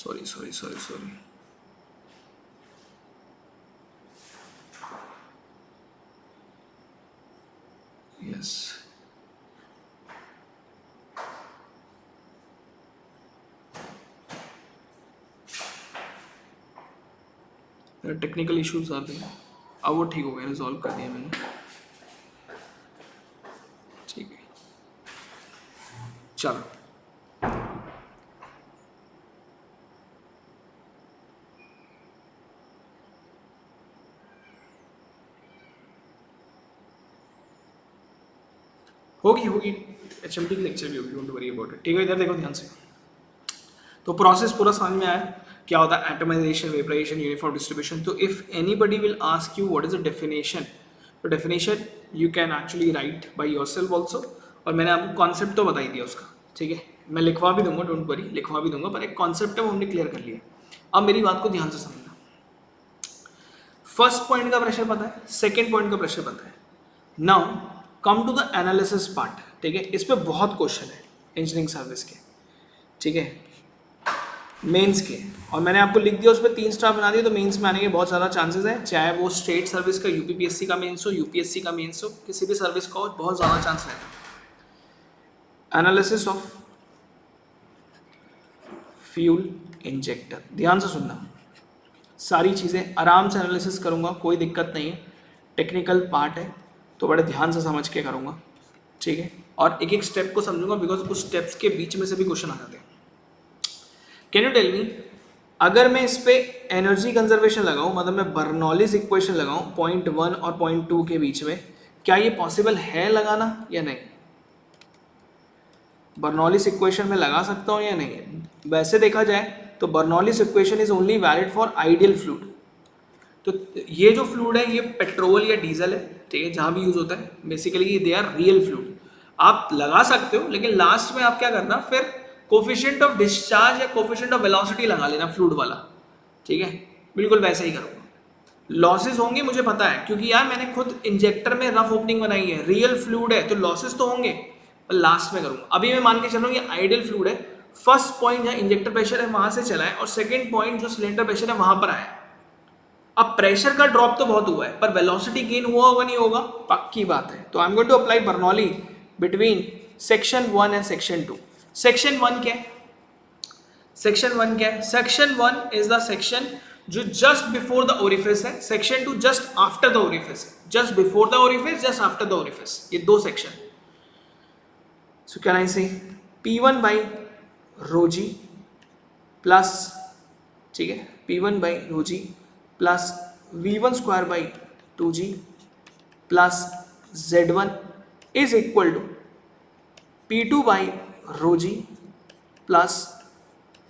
Sorry sorry sorry sorry, yes, technical issues आते हैं, अब वो ठीक हो गए, रिजॉल्व कर दिया मैंने, ठीक है। चलो होगी होगी, HMT की लेक्चर भी होगी, डोंट वरी अबाउट इट, ठीक है। इधर देखो ध्यान से, तो प्रोसेस पूरा समझ में आया क्या होता है एटमाइजेशन, वेपराइजेशन, यूनिफॉर्म डिस्ट्रीब्यूशन। तो if anybody will ask you what is the definition, तो definition you can actually write by yourself also, और मैंने आपको कॉन्सेप्ट तो बता ही दिया उसका, ठीक है। मैं लिखवा भी दूंगा, डोंट वरी, लिखवा भी दूंगा, पर एक कॉन्सेप्ट है वो हमने क्लियर कर लिया। अब मेरी बात को ध्यान से समझना, फर्स्ट पॉइंट का प्रेशर पता है, सेकेंड पॉइंट का प्रेशर पता है। Now come to the analysis part, ठीक है। इस पे बहुत क्वेश्चन है इंजीनियरिंग सर्विस के, ठीक है, मेंस के, और मैंने आपको लिख दिया उस पर 3 स्टार बना दिया, तो मेंस में आने के बहुत ज़्यादा चांसेस है, चाहे वो स्टेट सर्विस का यूपीपीएससी का मेंस हो, यूपीएससी का मेंस हो, किसी भी सर्विस का हो, बहुत ज़्यादा चांस रहता है। एनालिसिस ऑफ फ्यूल इंजेक्टर, ध्यान से सुनना, सारी चीज़ें आराम से एनालिसिस करूँगा, कोई दिक्कत नहीं है, टेक्निकल पार्ट है तो बड़े ध्यान से समझ के करूँगा, ठीक है। और एक एक स्टेप को समझूंगा, बिकॉज उस स्टेप्स के बीच में से भी क्वेश्चन आ जाते हैं। कैन यू टेल मी, अगर मैं इस पे एनर्जी कंजर्वेशन लगाऊं, मतलब मैं बर्नौलीज इक्वेशन लगाऊं पॉइंट 1 और पॉइंट 2 के बीच में, क्या ये पॉसिबल है लगाना या नहीं? बर्नौलीज इक्वेशन में लगा सकता हूं या नहीं? वैसे देखा जाए तो Bernoulli's equation is only valid for ideal fluid. तो ये जो फ्लूइड है ये पेट्रोल या डीजल है, ठीक है, जहां भी यूज होता है, basically they are real fluid. आप लगा सकते हो, लेकिन लास्ट में आप क्या करना, फिर कोफिशिएंट ऑफ डिस्चार्ज या कोफिशिएंट ऑफ वेलोसिटी लगा लेना फ्लूइड वाला, ठीक है, बिल्कुल वैसा ही करूँगा। लॉसेस होंगे मुझे पता है, क्योंकि यार मैंने खुद इंजेक्टर में रफ ओपनिंग बनाई है, रियल फ्लूइड है तो लॉसेस तो होंगे, पर लास्ट में करूँगा। अभी मैं मान के चल रहा हूँ ये आइडियल फ्लूइड है, फर्स्ट पॉइंट जहाँ इंजेक्टर प्रेशर है वहां से चला है, और सेकेंड पॉइंट जो सिलेंडर प्रेशर है वहां पर आया। अब प्रेशर का ड्रॉप तो बहुत हुआ है, पर वेलोसिटी गेन हुआ होगा नहीं होगा, पक्की बात है। तो I am going to apply Bernoulli between section 1 and section 2। Section 1 क्या है? सेक्शन 1 क्या है? सेक्शन 1 इज द सेक्शन जो जस्ट बिफोर द ओरिफिस है, section 2 just after the orifice है, just before the orifice, just after the orifice, ये दो section. So can I से P1 by rho g plus, ठीक है, P1 by rho g plus V1 square by 2G plus Z1 is equal to P2 by rho g plus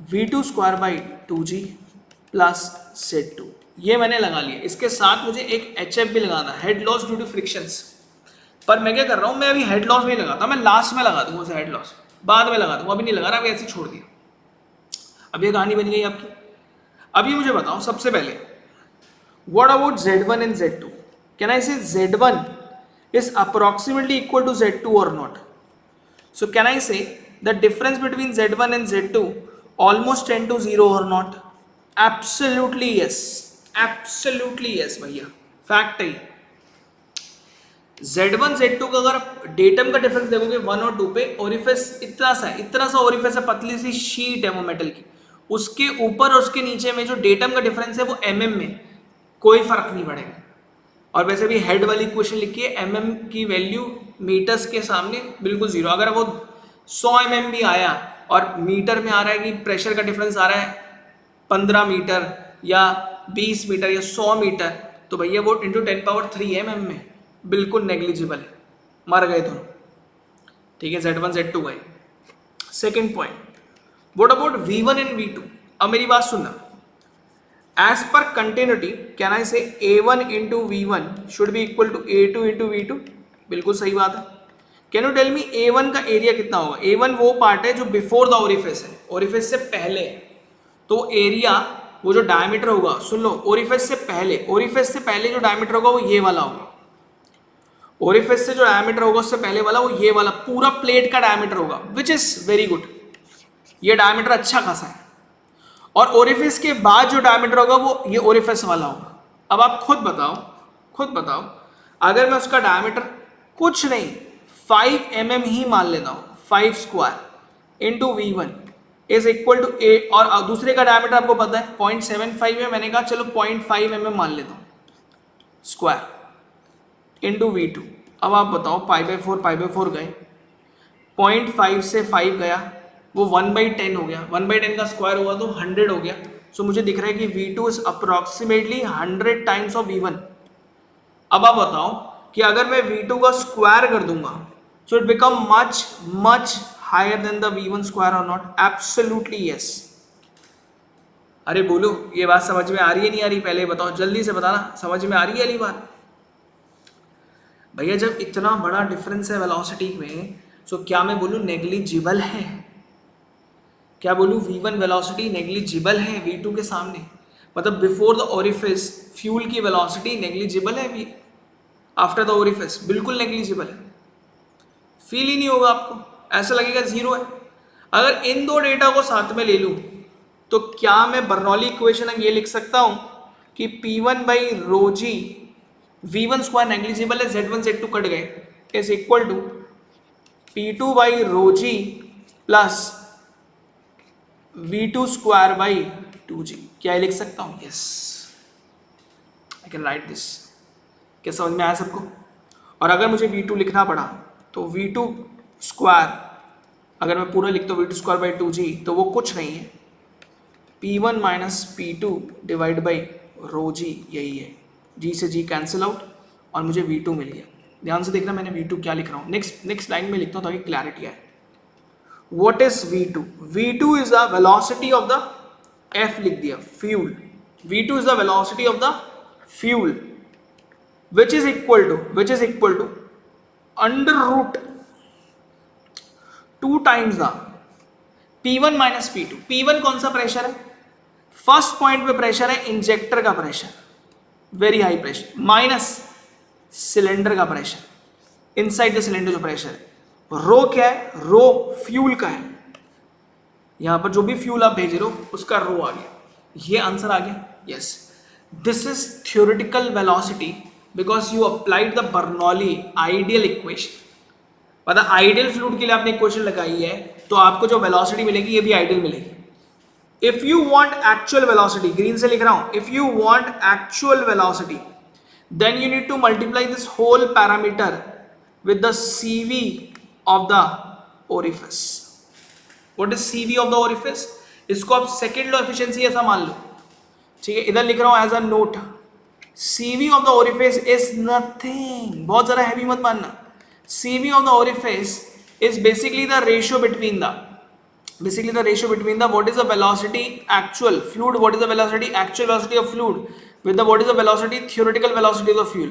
V2 square by 2G plus Z2। ये मैंने लगा लिया। इसके साथ मुझे एक HF भी लगाना, head loss due to frictions. पर मैं क्या कर रहा हूँ, मैं अभी हेड लॉस नहीं लगाता, मैं लास्ट में लगा दूंगा उसे, हेड लॉस बाद में लगा दूंगा, अभी नहीं लगा रहा, अभी ऐसे छोड़ दिया। अब ये कहानी बन गई आपकी। अभी मुझे बताओ सबसे पहले, what about Z1 and Z2? Can I say Z1 is approximately equal to Z2 or not? So can I say the difference between Z1 and Z2 almost tend to 0 or not? Absolutely yes, absolutely yes भैया, fact है। Z1 Z2 का अगर datum का difference देखोगे 1 और 2 पे, orifice इतना सा ओरिफिस है, पतली सी शीट है वो मेटल की, उसके ऊपर और उसके नीचे में जो डेटम का डिफरेंस है वो mm में, कोई फर्क नहीं पड़ेगा। और वैसे भी हेड वाली इक्वेशन लिखी है, mm की वैल्यू मीटर्स के सामने बिल्कुल जीरो। अगर वो 100 mm भी आया और मीटर में आ रहा है कि प्रेशर का डिफरेंस आ रहा है 15 मीटर या 20 मीटर या 100 मीटर, तो भैया वो इंटू 10 पावर 3 है mm में, बिल्कुल नेग्लिजिबल है, मर गए दोनों, ठीक है, Z1 Z2 गए। Second point, what about V1 and V2? अब मेरी बात सुनना, as per continuity can I say A1 into V1 should be equal to A2 into V2? बिल्कुल सही बात है। Can you tell me A1 का एरिया कितना होगा? A1 वो पार्ट है जो बिफोर द ओरिफिस है, ओरिफिस से पहले, तो एरिया वो जो डायमीटर होगा, सुन लो, ओरिफिस से पहले जो डायमीटर होगा वो ये वाला होगा, ओरिफिस से जो डायमीटर होगा उससे पहले वाला वो ये वाला पूरा प्लेट का डायमीटर होगा, विच इज वेरी गुड, ये डायमीटर अच्छा खासा है। और ओरिफिस के बाद जो डायमीटर होगा वो ये ओरिफिस वाला होगा। अब आप खुद बताओ अगर मैं उसका डायमीटर कुछ नहीं 5 mm ही मान लेता हूँ, 5 square into V1 is equal to a, और दूसरे का डायमीटर आपको पता है 0.75 है, मैंने कहा चलो 0.5 mm मान लेता हूँ स्क्वायर इंटू V2। अब आप बताओ पाई बाई फोर गए, 0.5 से 5 गया वो 1/10 हो गया, 1/10 का स्क्वायर हुआ तो 100 हो गया। सो मुझे दिख रहा है कि V2 is approximately 100 times of V1। अब आप बताओ कि अगर मैं V2 का स्क्वायर कर दूंगा so it become much much higher than the V1 square और नॉट? Absolutely yes. अरे बोलो ये बात समझ में आ रही है नहीं आ रही? पहले बताओ, जल्दी से बताना, समझ में आ रही है वाली बात? भैया जब इतना बड़ा डिफरेंस है वेलोसिटी में, सो क्या मैं बोलूँ नेग्लिजिबल है? क्या बोलूँ V1 वेलोसिटी नेग्लिजिबल है V2 के सामने? मतलब बिफोर द ओरिफिस फ्यूल की वेलोसिटी नेग्लिजिबल है, आफ्टर द ओरिफिस बिल्कुल नेग्लिजिबल है। फील ही नहीं होगा आपको, ऐसा लगेगा जीरो है। अगर इन दो डेटा को साथ में ले लूँ तो क्या मैं बर्नौली इक्वेशन ये लिख सकता हूँ कि P1 by rho g, V1 square negligible है, Z1 Z2 कट गए, is equal to P2 by rho g plus V2 square by 2G। क्या लिख सकता हूँ? Yes, I can write this. क्या समझ में आया सबको? और अगर मुझे V2 लिखना पड़ा तो V2 स्क्वायर अगर मैं पूरा लिखता हूँ V2 स्क्वायर बाई 2G तो वो कुछ नहीं है, P1 minus P2 divide by rho g, यही है। G से G कैंसिल आउट और मुझे V2 मिल गया। ध्यान से देखना मैंने V2 क्या लिख रहा हूँ, नेक्स्ट लाइन में लिखता हूँ ताकि क्लैरिटी आए। What is V2? V2 is the velocity of the F लिख दिया, fuel। V2 is the velocity of the fuel which is equal to under root 2 times the P1 minus P2। P1 कौन सा pressure है? First point पे pressure है injector का pressure, very high pressure, minus cylinder का pressure, inside the cylinder जो pressure है। रो क्या है? रो फ्यूल का है, यहां पर जो भी फ्यूल आप भेज रहे हो उसका रो आ गया, ये आंसर आ गया। Yes, this is theoretical velocity because you applied the Bernoulli ideal equation. मतलब आइडियल फ्लूइड के लिए आपने इक्वेशन लगाई है तो आपको जो वेलोसिटी मिलेगी ये भी आइडियल मिलेगी। If you want actual velocity, green से लिख रहा हूं, if you want actual velocity then you need to multiply this whole parameter with the CV of the orifice. What is CV of the orifice? इसको आप second law efficiency ऐसा मान लो, ठीक है? इधर लिख रहा हूं as a note, CV of the orifice is nothing, बहुत जरा हैवी मत मानना। CV of the orifice is basically the ratio between the what is the velocity actual fluid, what is the velocity actual velocity of fluid with the what is the velocity theoretical velocity of the fuel।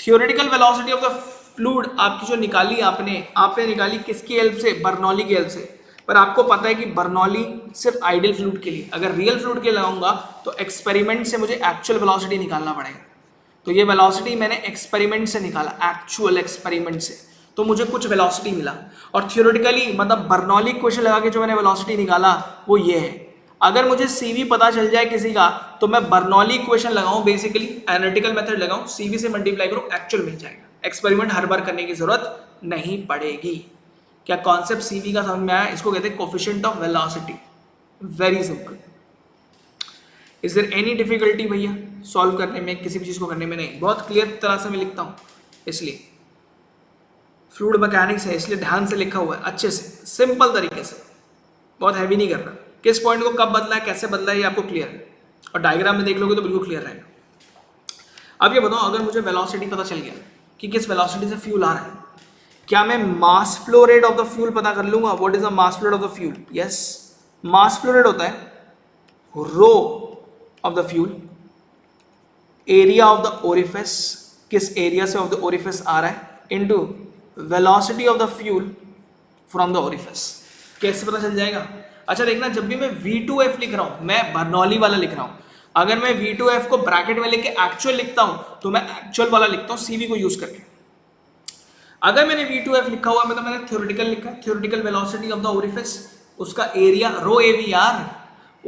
theoretical velocity of the fluid आपकी जो निकाली आपने निकाली किसकी help से? Bernoulli की help से। पर आपको पता है कि बर्नौली सिर्फ आइडियल फ्लूइड के लिए, अगर रियल फ्लूइड के लिए लगाऊंगा तो एक्सपेरिमेंट से मुझे एक्चुअल वेलोसिटी निकालना पड़ेगा। तो ये वेलोसिटी मैंने एक्सपेरिमेंट से निकाला, एक्चुअल एक्सपेरिमेंट से, तो मुझे कुछ वेलोसिटी मिला। और थियोरेटिकली मतलब बर्नौली इक्वेशन लगा के जो मैंने वेलोसिटी निकाला वो ये है। अगर मुझे CV पता चल जाए किसी का तो मैं बर्नौली इक्वेशन लगाऊं, बेसिकली एनालिटिकल मेथड लगाऊं, CV से मल्टीप्लाई करूं, एक्चुअल मिल जाएगा। एक्सपेरिमेंट हर बार करने की जरूरत नहीं पड़ेगी। क्या कॉन्सेप्ट CV का समझ में आया? इसको कहते हैं coefficient of velocity, very simple. Is there any difficulty भैया सॉल्व करने में, किसी भी चीज को करने में? नहीं, बहुत क्लियर तरह से मैं लिखता हूँ, इसलिए फ्लूइड मैकेनिक्स है इसलिए ध्यान से लिखा हुआ है, अच्छे से सिंपल तरीके से, बहुत हैवी नहीं कर रहा। किस पॉइंट को कब बदला है, कैसे बदला है, ये आपको क्लियर है, और डायग्राम में देख लोगे तो बिल्कुल क्लियर रहेगा। अब ये बताओ, अगर मुझे वेलोसिटी पता चल गया कि किस वेलोसिटी से फ्यूल आ रहा है, क्या मैं mass flow rate of the fuel पता कर लूंगा? What is the mass flow rate of the fuel? Yes, mass flow rate होता है rho of the fuel, area of the orifice, किस एरिया से ऑफ द ओरिफिस आ रहा है, into velocity of the fuel from the orifice. कैसे पता चल जाएगा? अच्छा देखना, जब भी मैं V2F लिख रहा हूं, मैं बर्नौली वाला लिख रहा हूं, अगर मैं V2F को ब्रैकेट में लेके एक्चुअल लिखता हूं तो मैं एक्चुअल वाला लिखता हूं CV को यूज करके। अगर मैंने V2F लिखा हुआ मतलब मैंने थ्योरेटिकल लिखा, theoretical velocity of the orifice, उसका एरिया रो AVR,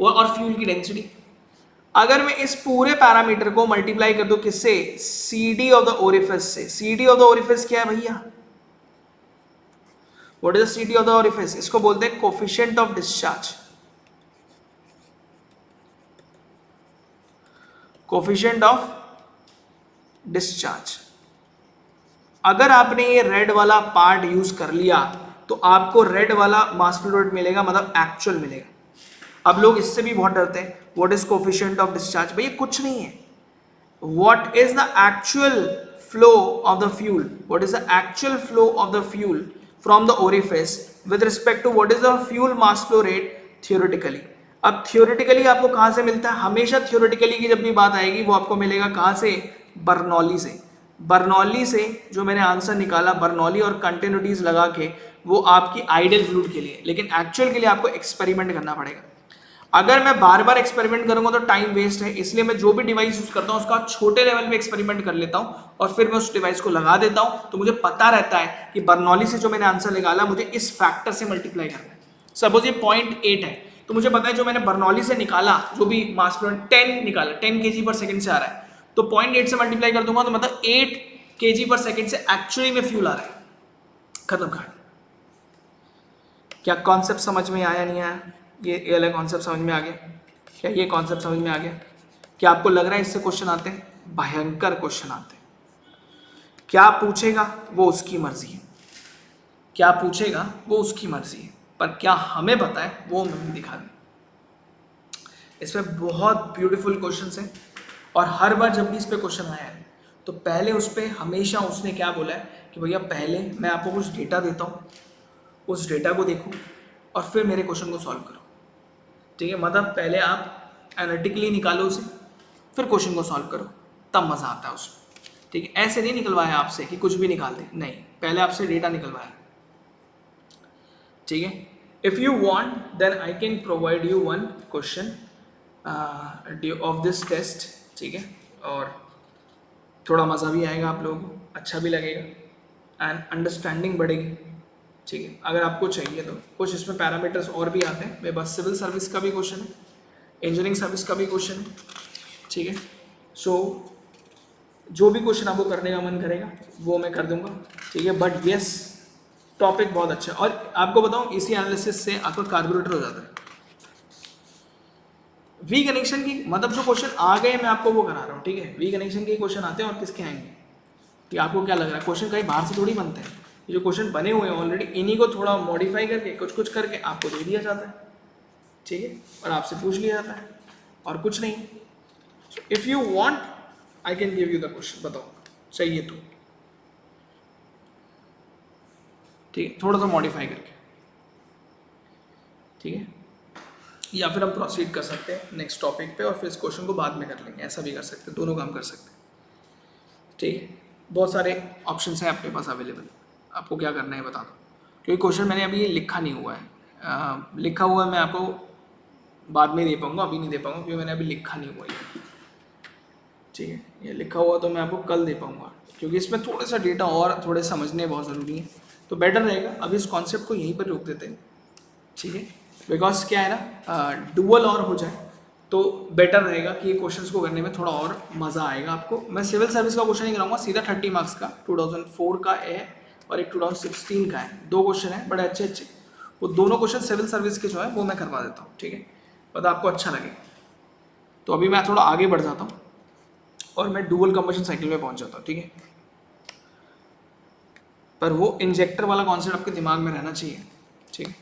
और फ्यूल की डेंसिटी। अगर मैं इस पूरे पैरामीटर को मल्टीप्लाई कर दूं किससे, C D of the orifice से। C D of the orifice क्या है भैया, what is the C D of the orifice, इसको बोलते हैं coefficient of discharge, coefficient of discharge. अगर आपने ये रेड वाला पार्ट यूज कर लिया तो आपको रेड वाला मास फ्लो रेट मिलेगा, मतलब एक्चुअल मिलेगा। अब लोग इससे भी बहुत डरते हैं, what is coefficient of discharge, भैया कुछ नहीं है, what is the actual flow of the fuel, what is the actual flow of the fuel from the orifice with respect to what is the fuel mass flow rate theoretically. अब theoretically आपको कहां से मिलता है, हमेशा theoretically की जब भी बात आएगी वो आपको मिलेगा कहां से, बर्नौली से। बर्नौली से जो मैंने आंसर निकाला, बर्नौली और कंटिन्यूटीज लगा के, वो आपकी आइडियल फ्लूइड के लिए, लेकिन एक्चुअल के लिए आपको एक्सपेरिमेंट करना पड़ेगा। अगर मैं बार बार एक्सपेरिमेंट करूंगा तो टाइम वेस्ट है, इसलिए मैं जो भी डिवाइस यूज करता हूं उसका छोटे लेवल पे एक्सपेरिमेंट कर लेता हूं और फिर मैं उस डिवाइस को लगा देता हूं, तो मुझे पता रहता है कि बर्नौली से जो मैंने आंसर निकाला मुझे इस फैक्टर से मल्टीप्लाई करना है। सपोज ये 0.8 है, तो मुझे पता है जो मैंने बर्नौली से निकाला, जो भी मास फ्लो 10 निकाला, 10 kg पर सेकंड से आ रहा है, तो 0.8 से मल्टीप्लाई कर दूंगा तो मतलब 8 kg पर सेकंड से एक्चुअली में फ्यूल आ रहा है। खत्म कहानी। क्या कॉन्सेप्ट समझ में आया, नहीं आया, ये वाला कॉन्सेप्ट समझ में आ गया, क्या ये कॉन्सेप्ट समझ में आ गया? क्या आपको लग रहा है इससे क्वेश्चन आते हैं? भयंकर क्वेश्चन आते हैं। क्या पूछेगा वो उसकी मर्जी है, क्या पूछेगा वो उसकी मर्जी है, पर क्या हमें पता है वो हमें दिखा दे। इसमें बहुत ब्यूटीफुल क्वेश्चंस हैं और हर बार जब भी इस पे क्वेश्चन आया है तो पहले उस पर हमेशा उसने क्या बोला है कि भैया पहले मैं आपको कुछ डेटा देता हूँ, उस डेटा को देखो और फिर मेरे क्वेश्चन को सॉल्व करो। ठीक है, मतलब पहले आप एनालिटिकली निकालो उसे, फिर क्वेश्चन को सॉल्व करो, तब मज़ा आता है उसमें। ठीक है, ऐसे नहीं निकलवाया आपसे कि कुछ भी निकाल दे, नहीं, पहले आपसे डेटा निकलवाया। ठीक है, if you want then I can provide you one question of this test. ठीक है, और थोड़ा मज़ा भी आएगा आप लोगों को, अच्छा भी लगेगा एंड अंडरस्टैंडिंग बढ़ेगी। ठीक है, अगर आपको चाहिए तो कुछ इसमें पैरामीटर्स और भी आते हैं, मेरे पास सिविल सर्विस का भी क्वेश्चन है, इंजीनियरिंग सर्विस का भी क्वेश्चन है। ठीक है, सो जो भी क्वेश्चन आपको करने का मन करेगा वो मैं कर दूंगा। ठीक है, बट यस टॉपिक बहुत अच्छा है। और आपको बताऊं इसी एनालिसिस से आपका कार्बोरेटर हो जाता है। वी कनेक्शन की मतलब जो क्वेश्चन आ गए मैं आपको वो करा रहा हूँ। ठीक है, वी कनेक्शन के क्वेश्चन आते हैं और किसके आएंगे, कि आपको क्या लग रहा है क्वेश्चन कहीं बाहर से थोड़ी बनते हैं, जो क्वेश्चन बने हुए हैं ऑलरेडी, इन्हीं को थोड़ा मॉडिफाई करके कुछ कुछ करके आपको दे दिया जाता है। ठीक है, और आपसे पूछ लिया जाता है और कुछ नहीं। If you want I can give you the question, बताओ चाहिए तो। ठीक है, थोड़ा सा मॉडिफाई करके। ठीक है, या फिर हम प्रोसीड कर सकते हैं नेक्स्ट टॉपिक पे और फिर इस क्वेश्चन को बाद में कर लेंगे, ऐसा भी कर सकते हैं, दोनों काम कर सकते हैं। ठीक है, बहुत सारे ऑप्शन हैं आपके पास अवेलेबल, आपको क्या करना है बता दो, क्योंकि क्वेश्चन मैंने अभी लिखा नहीं हुआ है। लिखा हुआ है मैं आपको बाद में दे पाऊँगा, अभी नहीं दे पाऊँगा क्योंकि मैंने अभी लिखा नहीं हुआ है। ठीक है, ये लिखा हुआ तो मैं आपको कल दे पाऊँगा, क्योंकि इसमें थोड़ा सा डेटा और थोड़े समझने बहुत ज़रूरी है, तो बेटर रहेगा अभी इस कॉन्सेप्ट को यहीं पर रोक देते हैं। ठीक है, बिकॉज क्या है ना, डुअल और हो जाए तो बेटर रहेगा कि ये क्वेश्चंस को करने में थोड़ा और मज़ा आएगा आपको। मैं सिविल सर्विस का क्वेश्चन नहीं कराऊंगा, सीधा 30 मार्क्स का 2004 का है और एक 2016 का है, दो क्वेश्चन है बड़े अच्छे अच्छे, वो दोनों क्वेश्चन सिविल सर्विस के जो है वो मैं करवा देता हूँ। ठीक है, पता आपको अच्छा लगे। तो अभी मैं थोड़ा आगे बढ़ जाता हूँ और मैं डुअल कंबशन साइकिल में पहुँच जाता हूँ। ठीक है, पर वो इंजेक्टर वाला कॉन्सेप्ट आपके दिमाग में रहना चाहिए। ठीक है,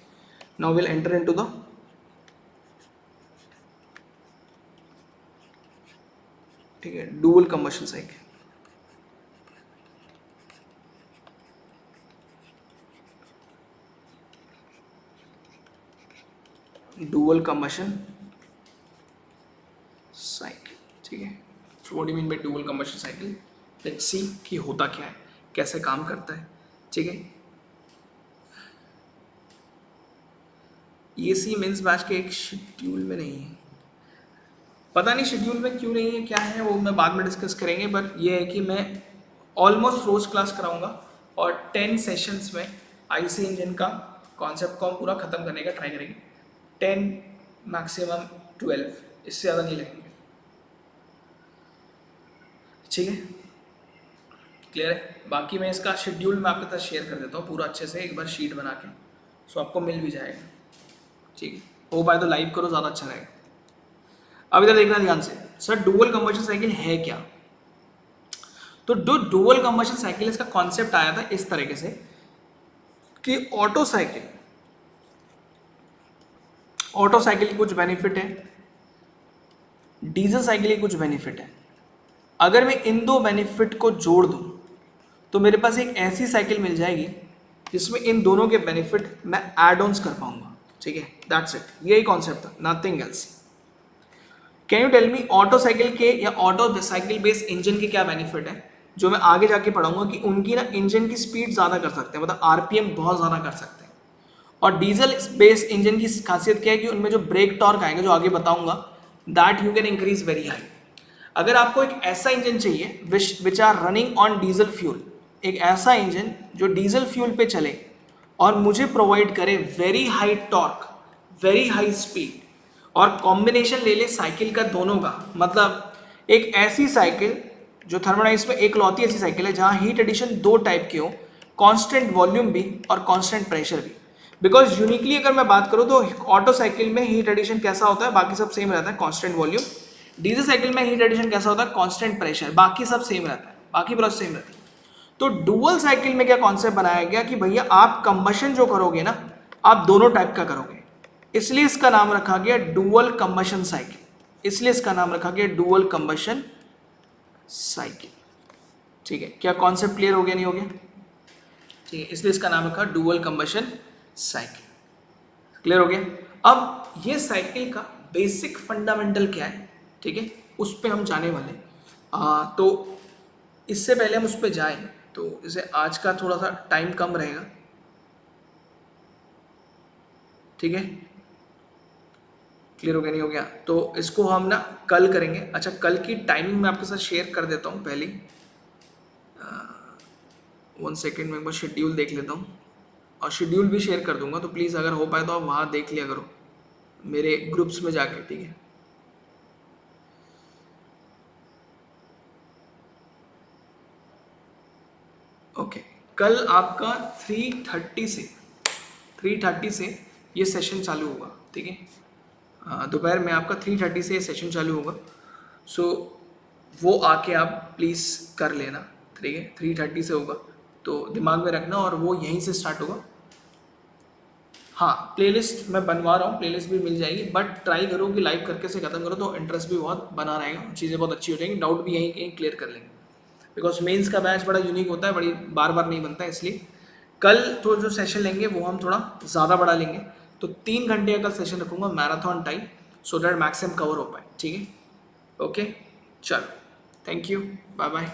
now we'll enter into the ठीक है dual combustion cycle. Dual combustion cycle. ठीक है, so what do you mean by dual combustion cycle? Let's see कि होता क्या है, कैसे काम करता है। ठीक है, EC मेंस बैच के एक शेड्यूल में नहीं है, पता नहीं शेड्यूल में क्यों नहीं है, क्या है वो मैं बाद में डिस्कस करेंगे, बट ये है कि मैं ऑलमोस्ट रोज क्लास कराऊंगा और 10 सेशंस में IC इंजन का कॉन्सेप्ट को हम पूरा ख़त्म करने का ट्राई करेंगे। 10 मैक्सिमम 12, इससे ज़्यादा नहीं लगेंगे। ठीक है, क्लियर है। बाकी मैं इसका शेड्यूल मैं आपके साथ शेयर कर देता हूँ पूरा अच्छे से एक बार शीट बना के, सो आपको मिल भी जाएगा। ठीक है, हो पाए तो लाइव करो, ज़्यादा अच्छा रहेगा। अब इधर देखना ध्यान से, सर डुअल कंबशन साइकिल है क्या? तो जो डुअल कंबशन साइकिल इसका कॉन्सेप्ट आया था इस तरीके से कि ऑटो साइकिल की कुछ बेनिफिट है, डीजल साइकिल की कुछ बेनिफिट है। अगर मैं इन दो बेनिफिट को जोड़ दूं तो मेरे पास एक ऐसी साइकिल मिल जाएगी जिसमें इन दोनों के बेनिफिट मैं एड ऑन्स कर पाऊंगा। ठीक है, दैट्स इट, यही कॉन्सेप्ट था, nothing else. Can you tell me auto cycle के या ऑटो साइकिल बेस्ड इंजन के क्या बेनिफिट है, जो मैं आगे जाके पढ़ाऊंगा कि उनकी ना इंजन की स्पीड ज़्यादा कर सकते हैं, मतलब आरपीएम बहुत ज़्यादा कर सकते हैं। और डीजल बेस्ड इंजन की खासियत क्या है कि उनमें जो ब्रेक टॉर्क आएगा, जो आगे बताऊंगा, that you can increase very high. अगर आपको एक ऐसा इंजन चाहिए which are running on diesel fuel, एक ऐसा इंजन जो डीजल फ्यूल पे चले और मुझे प्रोवाइड करे very high torque, very high speed, और कॉम्बिनेशन ले ले साइकिल का दोनों का, मतलब एक ऐसी साइकिल जो थर्मोडाइनमिक्स में एक लौती ऐसी साइकिल है जहां हीट एडिशन दो टाइप के हो, कांस्टेंट वॉल्यूम भी और कांस्टेंट प्रेशर भी। बिकॉज यूनिकली अगर मैं बात करूं तो ऑटो साइकिल में हीट एडिशन कैसा होता है, बाकी सब सेम रहता है, कांस्टेंट वॉल्यूम। डीजल साइकिल में हीट एडिशन कैसा होता है, कांस्टेंट प्रेशर, बाकी सब सेम रहता है, बाकी प्रोसेस सेम रहती है। तो डुअल साइकिल में क्या कॉन्सेप्ट बनाया गया कि भैया आप कंबशन जो करोगे ना, आप दोनों टाइप का करोगे, इसलिए इसका नाम रखा गया डुअल कंबशन साइकिल, इसलिए इसका नाम रखा गया डुअल कंबशन साइकिल। ठीक है, क्या कॉन्सेप्ट क्लियर हो गया, नहीं हो गया? ठीक है, इसलिए इसका नाम रखा डुअल कंबशन साइकिल। क्लियर हो गया? अब ये साइकिल का बेसिक फंडामेंटल क्या है, ठीक है, उस पर हम जाने वाले। तो इससे पहले हम उस पर जाएं तो जैसे आज का थोड़ा सा टाइम कम रहेगा, ठीक है, क्लियर हो गया, नहीं हो गया? तो इसको हम ना कल करेंगे। अच्छा, कल की टाइमिंग मैं आपके साथ शेयर कर देता हूँ पहले। 1 सेकेंड में एक बार शेड्यूल देख लेता हूँ, और शेड्यूल भी शेयर कर दूंगा, तो प्लीज़ अगर हो पाए तो आप वहाँ देख लिया करो मेरे ग्रुप्स में जाके। ठीक है, ओके, कल आपका 3:30 से ये सेशन चालू होगा। ठीक है, दोपहर में आपका 3:30 से ये सेशन चालू होगा। सो वो आके आप प्लीज़ कर लेना। ठीक है, 3:30 से होगा, तो दिमाग में रखना, और वो यहीं से स्टार्ट होगा। हाँ, प्लेलिस्ट मैं बनवा रहा हूँ, प्लेलिस्ट भी मिल जाएगी, बट ट्राई करो कि लाइव करके से ख़त्म करो, तो इंटरेस्ट भी बहुत बना रहेगा, चीज़ें बहुत अच्छी हो जाएंगी, डाउट भी यहीं कहीं क्लियर कर लेंगे। बिकॉज मेंस का बैच बड़ा यूनिक होता है, बड़ी बार बार नहीं बनता है, इसलिए कल तो जो सेशन लेंगे वो हम थोड़ा ज़्यादा बड़ा लेंगे। तो 3 घंटे का कल सेशन रखूँगा marathon time, so that maximum cover हो पाए। ठीक है, ओके, चलो, थैंक यू, बाय बाय।